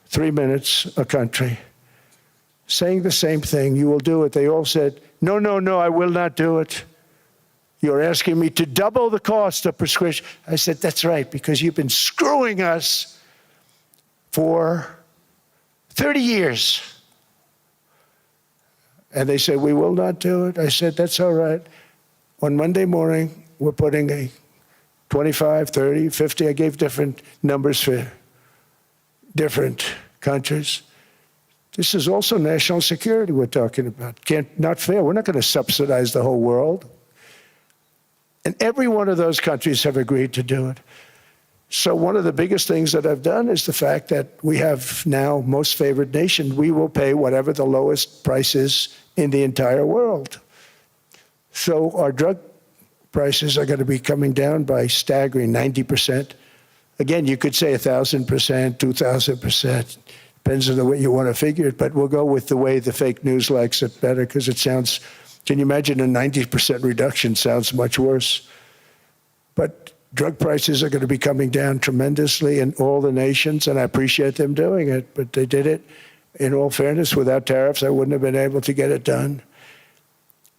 3 minutes a country, saying the same thing. You will do it. They all said, no, no, no, I will not do it. You're asking me to double the cost of prescription. I said, that's right, because you've been screwing us for 30 years. And they said, we will not do it. I said, that's all right. On Monday morning, we're putting a 25, 30, 50. I gave different numbers for different countries. This is also national security we're talking about. Not fair. We're not going to subsidize the whole world. And every one of those countries have agreed to do it. So one of the biggest things that I've done is the fact that we have now most favored nation. We will pay whatever the lowest price is in the entire world. So our drug prices are going to be coming down by staggering 90%. Again, you could say 1,000%, 2,000%. Depends on the way you want to figure it, but we'll go with the way the fake news likes it better because it sounds, can you imagine a 90% reduction sounds much worse. But drug prices are going to be coming down tremendously in all the nations, and I appreciate them doing it, but they did it. In all fairness, without tariffs, I wouldn't have been able to get it done.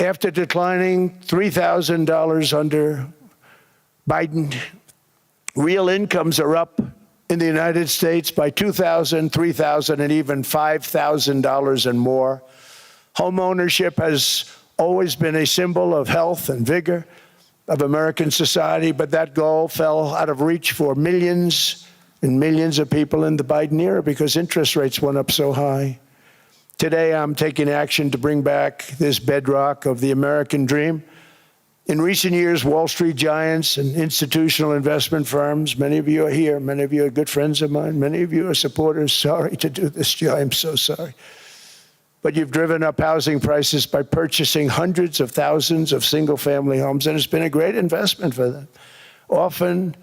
After declining $3,000 under Biden, real incomes are up in the United States by $2,000, $3,000, and even $5,000 and more. Home ownership has always been a symbol of health and vigor of American society, but that goal fell out of reach for millions and millions of people in the Biden era because interest rates went up so high. Today, I'm taking action to bring back this bedrock of the American dream. In recent years, Wall Street giants and institutional investment firms, many of you are here, many of you are good friends of mine, many of you are supporters. Sorry to do this, Joe, I'm so sorry. But you've driven up housing prices by purchasing hundreds of thousands of single-family homes, and it's been a great investment for them. Often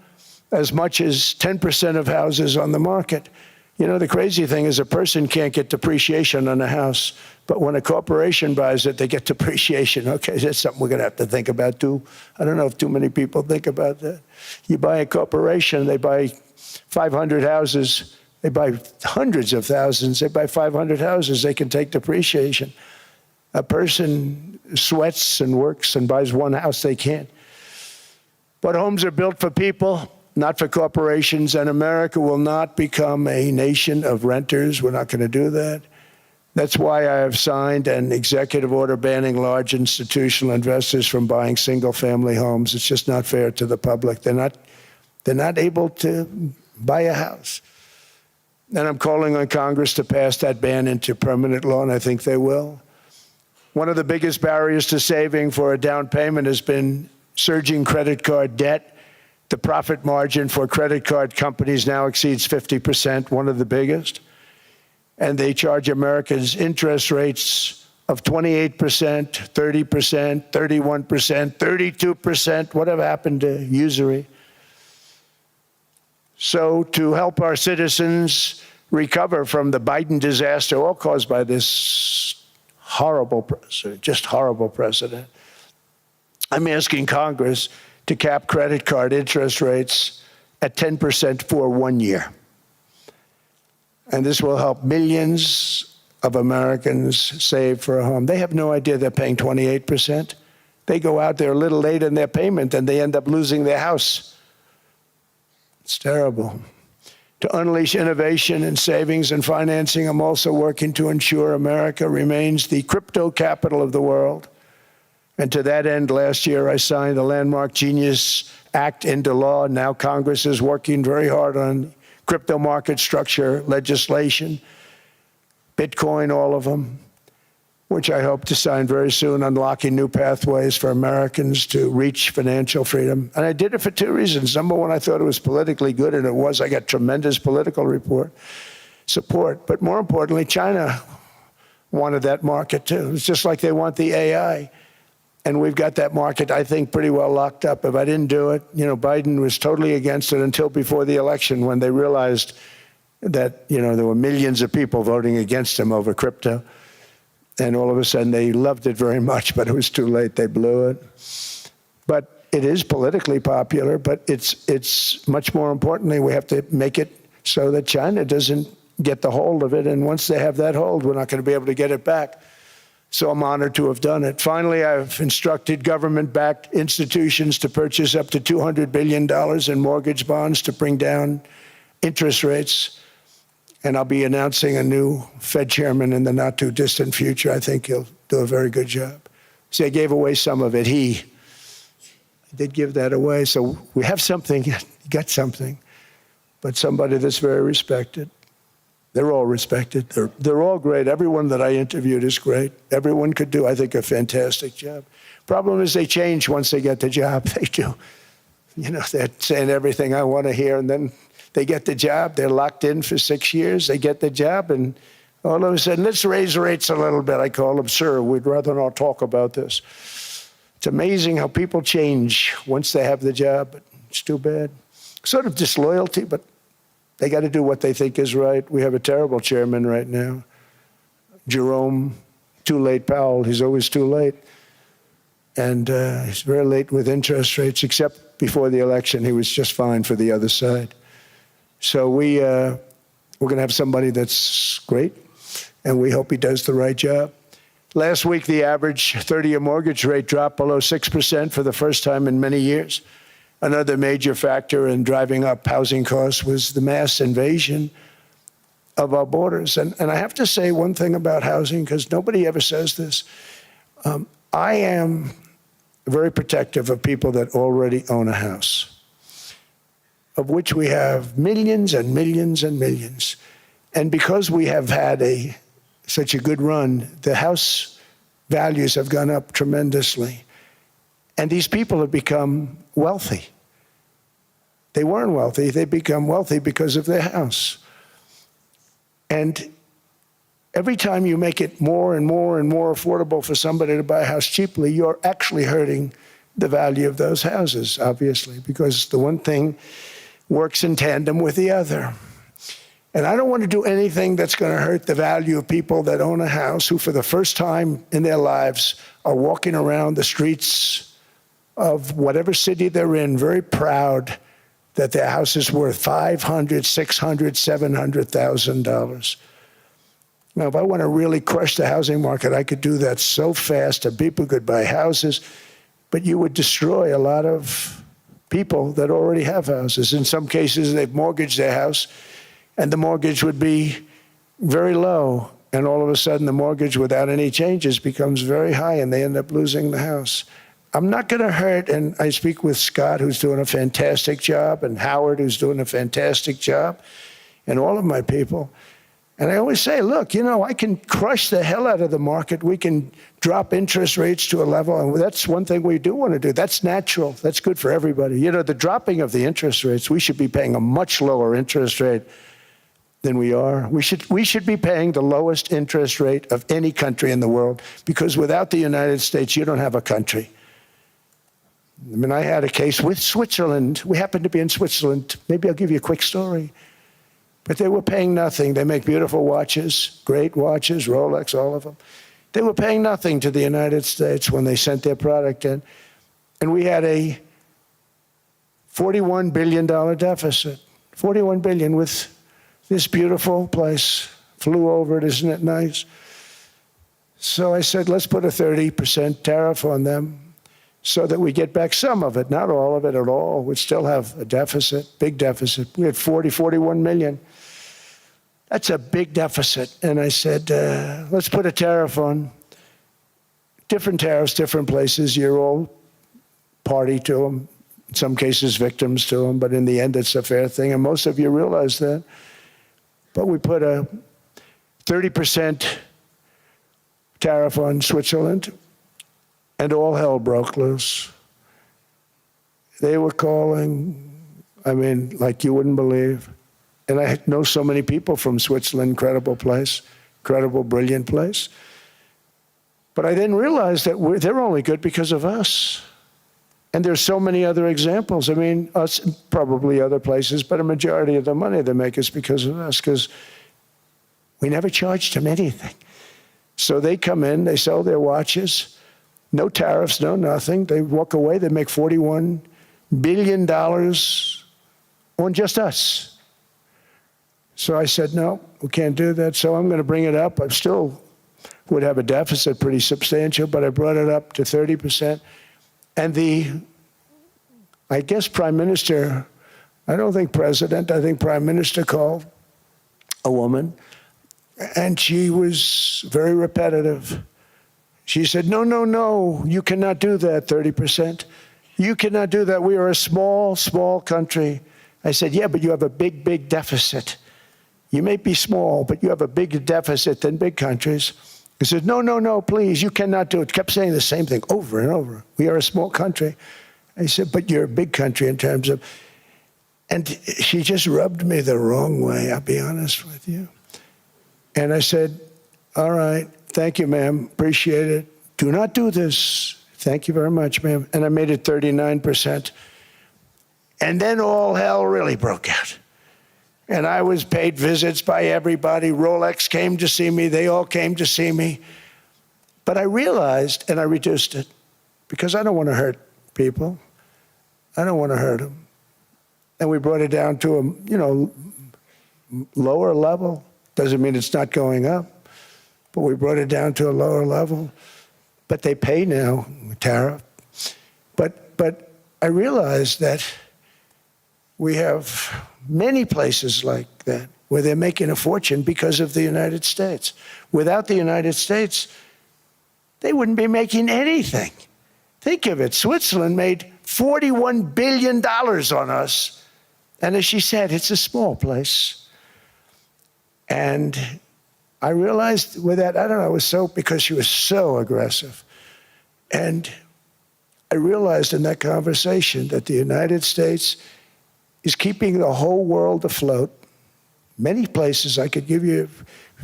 as much as 10% of houses on the market. You know, the crazy thing is a person can't get depreciation on a house, but when a corporation buys it, they get depreciation. Okay, that's something we're going to have to think about too. I don't know if too many people think about that. You buy a corporation, they buy 500 houses, they buy hundreds of thousands, they buy 500 houses, they can take depreciation. A person sweats and works and buys one house, they can't. But homes are built for people, not for corporations, and America will not become a nation of renters. We're not going to do that. That's why I have signed an executive order banning large institutional investors from buying single-family homes. It's just not fair to the public. They're not able to buy a house. And I'm calling on Congress to pass that ban into permanent law, and I think they will. One of the biggest barriers to saving for a down payment has been surging credit card debt. The profit margin for credit card companies now exceeds 50%, one of the biggest. And they charge Americans interest rates of 28%, 30%, 31%, 32%. Whatever happened to usury? So to help our citizens recover from the Biden disaster, all caused by this horrible precedent, just horrible precedent, I'm asking Congress to cap credit card interest rates at 10% for 1 year. And this will help millions of Americans save for a home. They have no idea they're paying 28%. They go out there a little late in their payment and they end up losing their house. It's terrible. To unleash innovation in savings and financing, I'm also working to ensure America remains the crypto capital of the world. And to that end, last year, I signed the landmark Genius Act into law. Now Congress is working very hard on crypto market structure legislation, Bitcoin, all of them, which I hope to sign very soon, unlocking new pathways for Americans to reach financial freedom. And I did it for two reasons. Number one, I thought it was politically good, and it was. I got tremendous political support. But more importantly, China wanted that market too. It's just like they want the AI. And we've got that market, I think, pretty well locked up. If I didn't do it, you know, Biden was totally against it until before the election when they realized that, you know, there were millions of people voting against him over crypto. And all of a sudden they loved it very much, but it was too late. They blew it. But it is politically popular, but it's much more importantly, we have to make it so that China doesn't get the hold of it. And once they have that hold, we're not going to be able to get it back. So I'm honored to have done it. Finally, I've instructed government-backed institutions to purchase up to $200 billion in mortgage bonds to bring down interest rates. And I'll be announcing a new Fed chairman in the not-too-distant future. I think he'll do a very good job. See, I gave away some of it. I did give that away. So we have something, got something, but somebody that's very respected. They're all respected. They're all great. Everyone that I interviewed is great. Everyone could do, I think, a fantastic job. Problem is they change once they get the job. They do. You know, they're saying everything I want to hear, and then they get the job. They're locked in for 6 years. They get the job, and all of a sudden, let's raise rates a little bit. I call them, sir, we'd rather not talk about this. It's amazing how people change once they have the job, but it's too bad. Sort of disloyalty, but they got to do what they think is right. We have a terrible chairman right now, Jerome Too Late Powell. He's always too late. And he's very late with interest rates, except before the election, he was just fine for the other side. So we're going to have somebody that's great, and we hope he does the right job. Last week, the average 30-year mortgage rate dropped below 6% for the first time in many years. Another major factor in driving up housing costs was the mass invasion of our borders. And I have to say one thing about housing, because nobody ever says this. I am very protective of people that already own a house, of which we have millions and millions and millions. And because we have had such a good run, the house values have gone up tremendously. And these people have become wealthy. They weren't wealthy, they become wealthy because of their house. And every time you make it more and more and more affordable for somebody to buy a house cheaply, you're actually hurting the value of those houses, obviously, because the one thing works in tandem with the other. And I don't want to do anything that's going to hurt the value of people that own a house, who for the first time in their lives are walking around the streets of whatever city they're in, very proud that their house is worth $500,000, $600,000, $700,000. Now, if I want to really crush the housing market, I could do that so fast and people could buy houses, but you would destroy a lot of people that already have houses. In some cases, they've mortgaged their house, and the mortgage would be very low, and all of a sudden the mortgage without any changes becomes very high, and they end up losing the house. I'm not going to hurt, and I speak with Scott, who's doing a fantastic job, and Howard, who's doing a fantastic job, and all of my people. And I always say, look, I can crush the hell out of the market. We can drop interest rates to a level, and that's one thing we do want to do. That's natural. That's good for everybody. The dropping of the interest rates, we should be paying a much lower interest rate than we are. We should be paying the lowest interest rate of any country in the world, because without the United States, you don't have a country. I mean, I had a case with Switzerland. We happened to be in Switzerland. Maybe I'll give you a quick story. But they were paying nothing. They make beautiful watches, great watches, Rolex, all of them. They were paying nothing to the United States when they sent their product in. And we had a $41 billion deficit. $41 billion with this beautiful place. Flew over it, isn't it nice? So I said, let's put a 30% tariff on them, so that we get back some of it, not all of it at all. We'd still have a deficit, big deficit. We had 41 million. That's a big deficit. And I said, let's put a tariff on. Different tariffs, different places. You're all party to them. In some cases, victims to them. But in the end, it's a fair thing. And most of you realize that. But we put a 30% tariff on Switzerland, and all hell broke loose. They were calling, like you wouldn't believe. And I know so many people from Switzerland, incredible place, incredible, brilliant place. But I didn't realize that they're only good because of us. And there's so many other examples. Us, probably other places, but a majority of the money they make is because of us, because we never charged them anything. So they come in, they sell their watches, no tariffs, no nothing. They walk away, they make $41 billion on just us. So I said, no, we can't do that. So I'm going to bring it up. I still would have a deficit pretty substantial, but I brought it up to 30%. And I guess Prime Minister, I don't think President, I think Prime Minister called a woman, and she was very repetitive. She said, no, no, no, you cannot do that, 30%. You cannot do that. We are a small, small country. I said, yeah, but you have a big, big deficit. You may be small, but you have a bigger deficit than big countries. He said, no, no, no, please, you cannot do it. Kept saying the same thing over and over. We are a small country. I said, but you're a big country in terms of, and she just rubbed me the wrong way, I'll be honest with you. And I said, all right, thank you, ma'am, appreciate it. Do not do this. Thank you very much, ma'am. And I made it 39%. And then all hell really broke out. And I was paid visits by everybody. Rolex came to see me. They all came to see me. But I realized, and I reduced it, because I don't want to hurt people. I don't want to hurt them. And we brought it down to a, lower level. Doesn't mean it's not going up, but we brought it down to a lower level. But they pay now, tariff. But I realized that we have many places like that where they're making a fortune because of the United States. Without the United States, they wouldn't be making anything. Think of it. Switzerland made $41 billion on us. And as she said, it's a small place. And I realized with that, I don't know, it was so, because she was so aggressive. And I realized in that conversation that the United States is keeping the whole world afloat. Many places, I could give you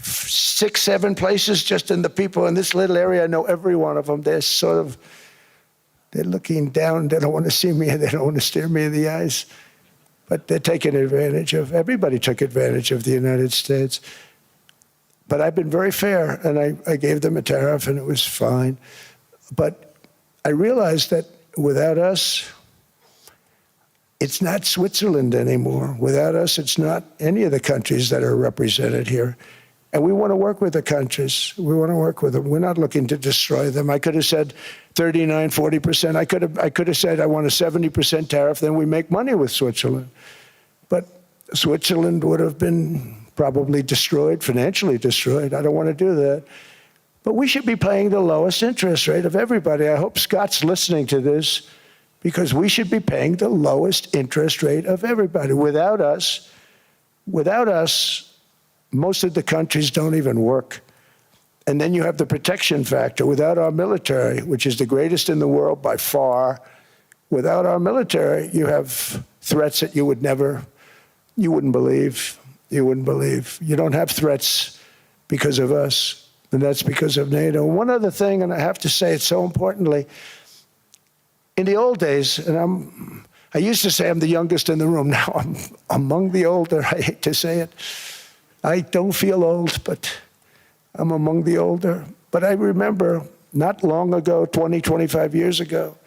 6, 7 places just in the people in this little area. I know every one of them. They're looking down. They don't want to see me. They don't want to stare me in the eyes. But they're taking advantage of, everybody took advantage of the United States. But I've been very fair, and I gave them a tariff, and it was fine. But I realized that without us, it's not Switzerland anymore. Without us, it's not any of the countries that are represented here. And we want to work with the countries. We want to work with them. We're not looking to destroy them. I could have said 39, 40%. I could have said I want a 70% tariff, then we make money with Switzerland. But Switzerland would have been probably destroyed, financially destroyed. I don't want to do that. But we should be paying the lowest interest rate of everybody. I hope Scott's listening to this, because we should be paying the lowest interest rate of everybody. Without us, most of the countries don't even work. And then you have the protection factor. Without our military, which is the greatest in the world by far, without our military, you have threats that you wouldn't believe. You wouldn't believe. You don't have threats because of us, and that's because of NATO. One other thing, and I have to say it so importantly, in the old days, and I used to say I'm the youngest in the room. Now I'm among the older. I hate to say it. I don't feel old, but I'm among the older. But I remember not long ago, 20, 25 years ago,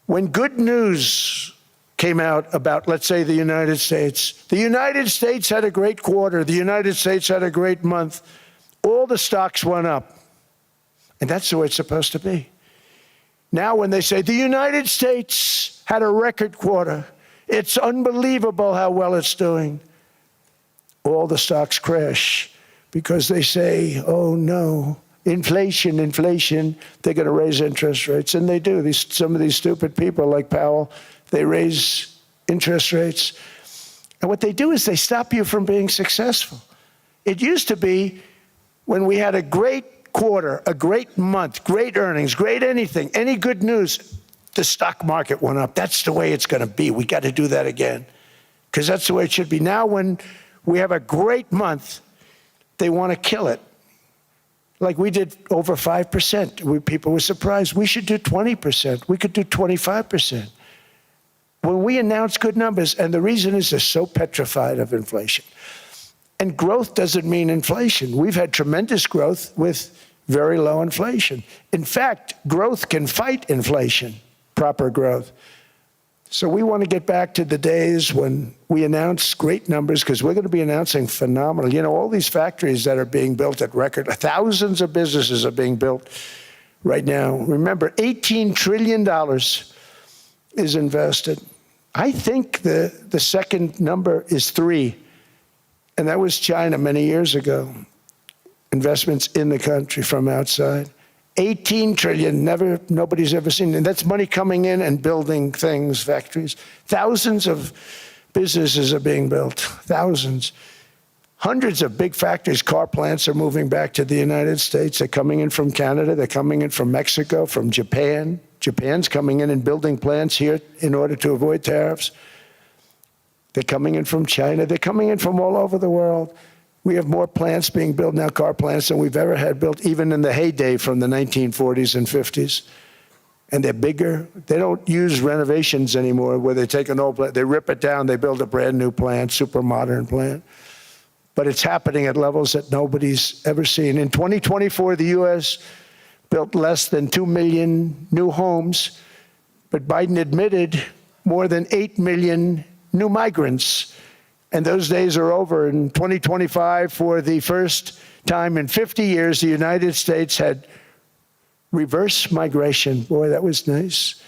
when good news came out about, let's say, the United States. The United States had a great quarter. The United States had a great month. All the stocks went up. And that's the way it's supposed to be. Now when they say the United States had a record quarter, it's unbelievable how well it's doing, all the stocks crash because they say, oh no, inflation, they're going to raise interest rates. And they do. Some of these stupid people like Powell, they raise interest rates. And what they do is they stop you from being successful. It used to be when we had a great quarter, a great month, great earnings, great anything, any good news, the stock market went up. That's the way it's going to be. We got to do that again, because that's the way it should be. Now when we have a great month, they want to kill it. Like we did over 5%. People were surprised. We should do 20%. We could do 25%. When we announce good numbers, and the reason is they're so petrified of inflation. And growth doesn't mean inflation. We've had tremendous growth with very low inflation. In fact, growth can fight inflation, proper growth. So we want to get back to the days when we announce great numbers, because we're going to be announcing phenomenal. You know, all these factories that are being built at record, thousands of businesses are being built right now. Remember, $18 trillion is invested. I think the second number is 3. And that was China many years ago. Investments in the country from outside. 18 trillion, nobody's ever seen. And that's money coming in and building things, factories. Thousands of businesses are being built, thousands. Hundreds of big factories, car plants are moving back to the United States. They're coming in from Canada, they're coming in from Mexico, from Japan. Japan's coming in and building plants here in order to avoid tariffs. They're coming in from China. They're coming in from all over the world. We have more plants being built now, car plants, than we've ever had built, even in the heyday from the 1940s and 50s. And they're bigger. They don't use renovations anymore where they take an old plant, they rip it down, they build a brand new plant, super modern plant. But it's happening at levels that nobody's ever seen. In 2024, the U.S. built less than 2 million new homes, but Biden admitted more than 8 million new migrants. And those days are over. In 2025, for the first time in 50 years, the United States had reverse migration. Boy, that was nice.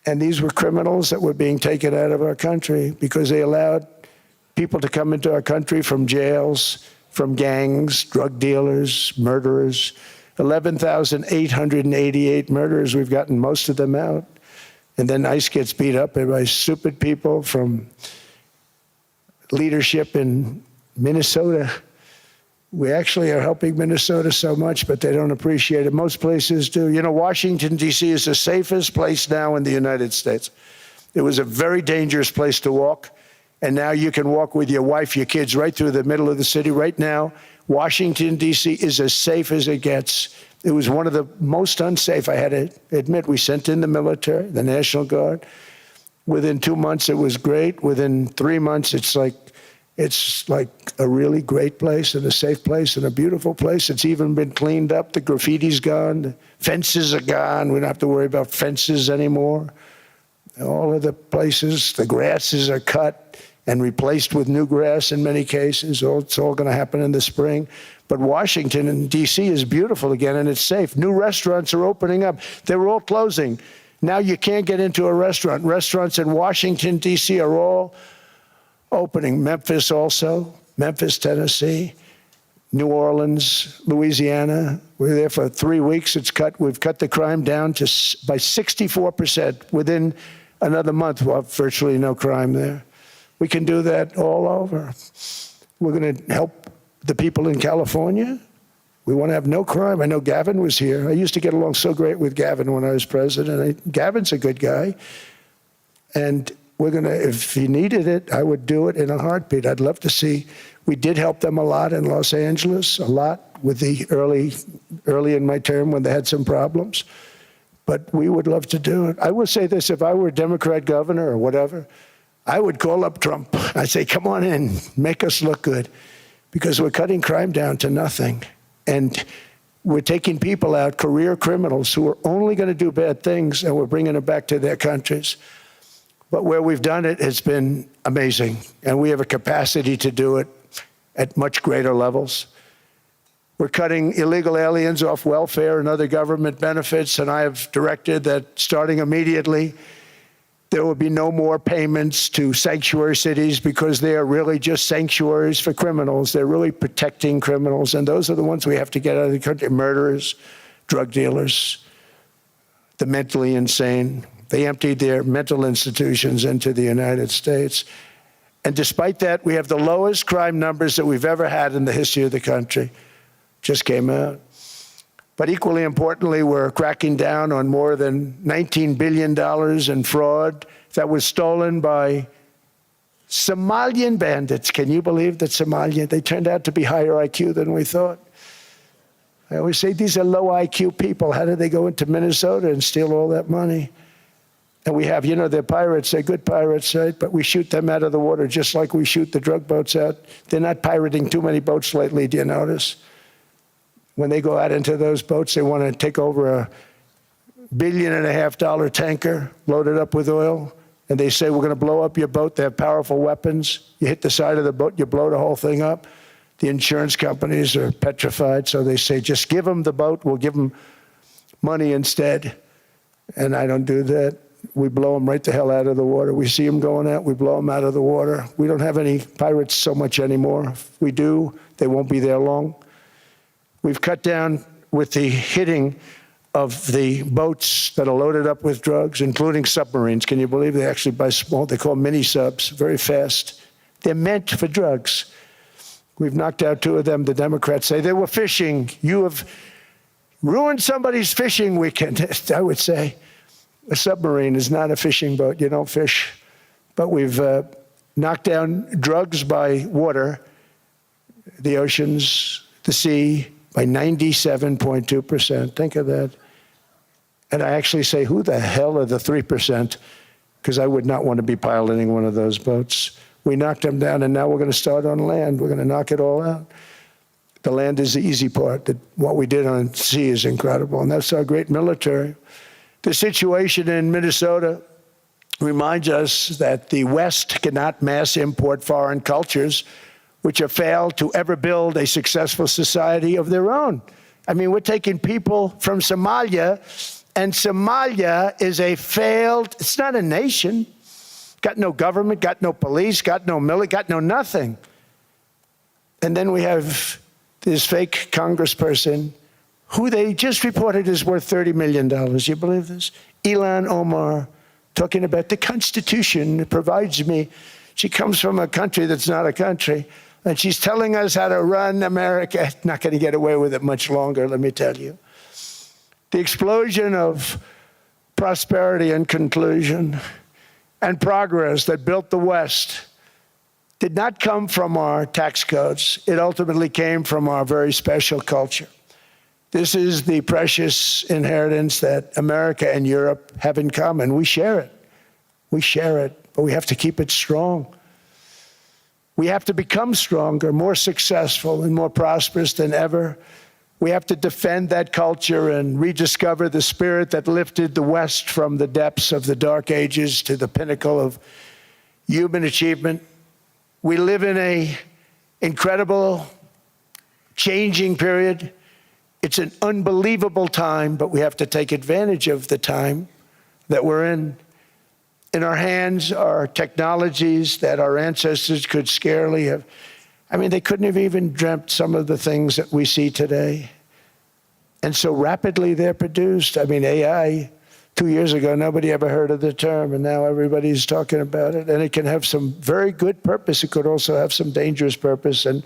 And these were criminals that were being taken out of our country because they allowed people to come into our country from jails, from gangs, drug dealers, murderers. 11,888 murderers, we've gotten most of them out. And then ICE gets beat up by stupid people from leadership in Minnesota. We actually are helping Minnesota so much, but they don't appreciate it. Most places do. You know, Washington, D.C. is the safest place now in the United States. It was a very dangerous place to walk, and now you can walk with your wife, your kids, right through the middle of the city. Right now, Washington, D.C. is as safe as it gets. It was one of the most unsafe, I had to admit. We sent in the military, the National Guard. Within 2 months, it was great. Within 3 months, it's like a really great place and a safe place and a beautiful place. It's even been cleaned up. The graffiti's gone. The fences are gone. We don't have to worry about fences anymore. All of the places, the grasses are cut and replaced with new grass in many cases. It's all going to happen in the spring. But Washington and D.C. is beautiful again, and it's safe. New restaurants are opening up. They were all closing. Now you can't get into a restaurant. Restaurants in Washington, D.C. are all opening. Memphis also, Memphis, Tennessee, New Orleans, Louisiana. We're there for 3 weeks. We've cut the crime down by 64%. Within another month, we'll have virtually no crime there. We can do that all over. We're going to help the people in California. We want to have no crime. I know Gavin was here. I used to get along so great with Gavin when I was president. Gavin's a good guy. And we're going to, if he needed it, I would do it in a heartbeat. I'd love to see. We did help them a lot in Los Angeles, a lot with the early in my term when they had some problems. But we would love to do it. I will say this, if I were a Democrat governor or whatever, I would call up Trump. I'd say, come on in, make us look good, because we're cutting crime down to nothing. And we're taking people out, career criminals who are only going to do bad things, and we're bringing them back to their countries. But where we've done it has been amazing, and we have a capacity to do it at much greater levels. We're cutting illegal aliens off welfare and other government benefits, and I have directed that starting immediately, there will be no more payments to sanctuary cities, because they are really just sanctuaries for criminals. They're really protecting criminals, and those are the ones we have to get out of the country: murderers, drug dealers, the mentally insane. They emptied their mental institutions into the United States. And despite that, we have the lowest crime numbers that we've ever had in the history of the country. Just came out. But equally importantly, we're cracking down on more than $19 billion in fraud that was stolen by Somalian bandits. Can you believe that Somalian? They turned out to be higher IQ than we thought. I always say these are low IQ people. How did they go into Minnesota and steal all that money? And we have, you know, they're pirates, they're good pirates, right? But we shoot them out of the water just like we shoot the drug boats out. They're not pirating too many boats lately, do you notice? When they go out into those boats, they want to take over $1.5 billion tanker loaded up with oil, and they say, we're going to blow up your boat. They have powerful weapons. You hit the side of the boat, you blow the whole thing up. The insurance companies are petrified, so they say, just give them the boat, we'll give them money instead. And I don't do that. We blow them right the hell out of the water. We see them going out, we blow them out of the water. We don't have any pirates so much anymore. If we do, they won't be there long. We've cut down with the hitting of the boats that are loaded up with drugs, including submarines. Can you believe they actually buy small, they call mini subs, very fast. They're meant for drugs. We've knocked out 2 of them. The Democrats say they were fishing. You have ruined somebody's fishing weekend. I would say a submarine is not a fishing boat. You don't fish. But we've knocked down drugs by water, the oceans, the sea, by 97.2%. Think of that. And I actually say, who the hell are the 3%? Because I would not want to be piloting one of those boats. We knocked them down, and now we're going to start on land. We're going to knock it all out. The land is the easy part. What we did on sea is incredible, and that's our great military. The situation in Minnesota reminds us that the West cannot mass import foreign cultures which have failed to ever build a successful society of their own. I mean, we're taking people from Somalia And Somalia is a failed, it's not a nation. Got no government, got no police, got no military, got no nothing. And then we have this fake congressperson who they just reported is worth $30 million. You believe this? Ilhan Omar, talking about the Constitution provides me. She comes from a country that's not a country, and she's telling us how to run America. Not going to get away with it much longer, let me tell you. The explosion of prosperity and conclusion and progress that built the West did not come from our tax codes. It ultimately came from our very special culture. This is the precious inheritance that America and Europe have in common. We share it. We share it, but we have to keep it strong. We have to become stronger, more successful, and more prosperous than ever. We have to defend that culture and rediscover the spirit that lifted the West from the depths of the Dark Ages to the pinnacle of human achievement. We live in an incredible, changing period. It's an unbelievable time, but we have to take advantage of the time that we're in. In our hands are technologies that our ancestors could scarcely have. I mean, they couldn't have even dreamt some of the things that we see today. And so rapidly they're produced. I mean, AI, 2 years ago, nobody ever heard of the term, and now everybody's talking about it. And it can have some very good purpose. It could also have some dangerous purpose, and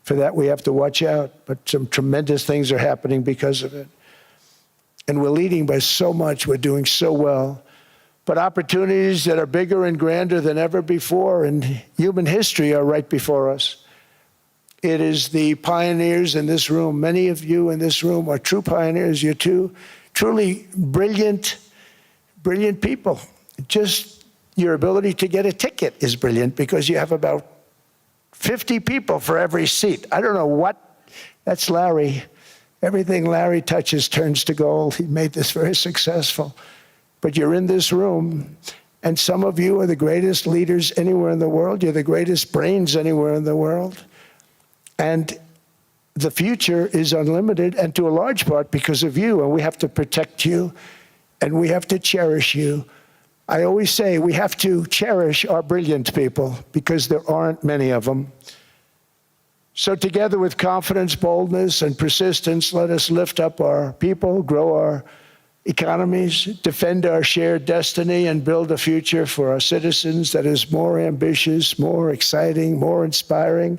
for that we have to watch out. But some tremendous things are happening because of it. And we're leading by so much. We're doing so well. But opportunities that are bigger and grander than ever before in human history are right before us. It is the pioneers in this room. Many of you in this room are true pioneers. You're truly brilliant people. Just your ability to get a ticket is brilliant because you have about 50 people for every seat. I don't know what, that's Larry. Everything Larry touches turns to gold. He made this very successful. But you're in this room, and some of you are the greatest leaders anywhere in the world. You're the greatest brains anywhere in the world. And the future is unlimited, and to a large part because of you, and we have to protect you, and we have to cherish you. I always say we have to cherish our brilliant people because there aren't many of them. So together with confidence, boldness, and persistence, let us lift up our people, grow our economies, defend our shared destiny, and build a future for our citizens that is more ambitious, more exciting, more inspiring,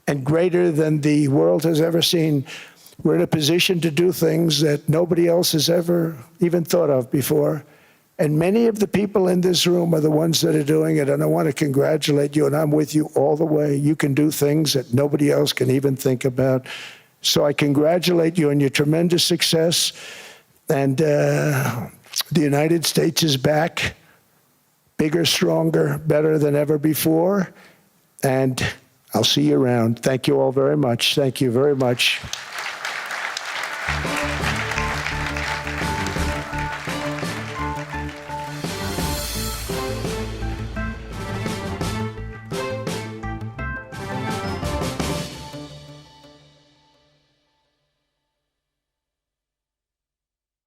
and greater than the world has ever seen. We're in a position to do things that nobody else has ever even thought of before. And many of the people in this room are the ones that are doing it, and I want to congratulate you, and I'm with you all the way. You can do things that nobody else can even think about. So I congratulate you on your tremendous success. And the United States is back, bigger, stronger, better than ever before. And I'll see you around. Thank you all very much. Thank you very much.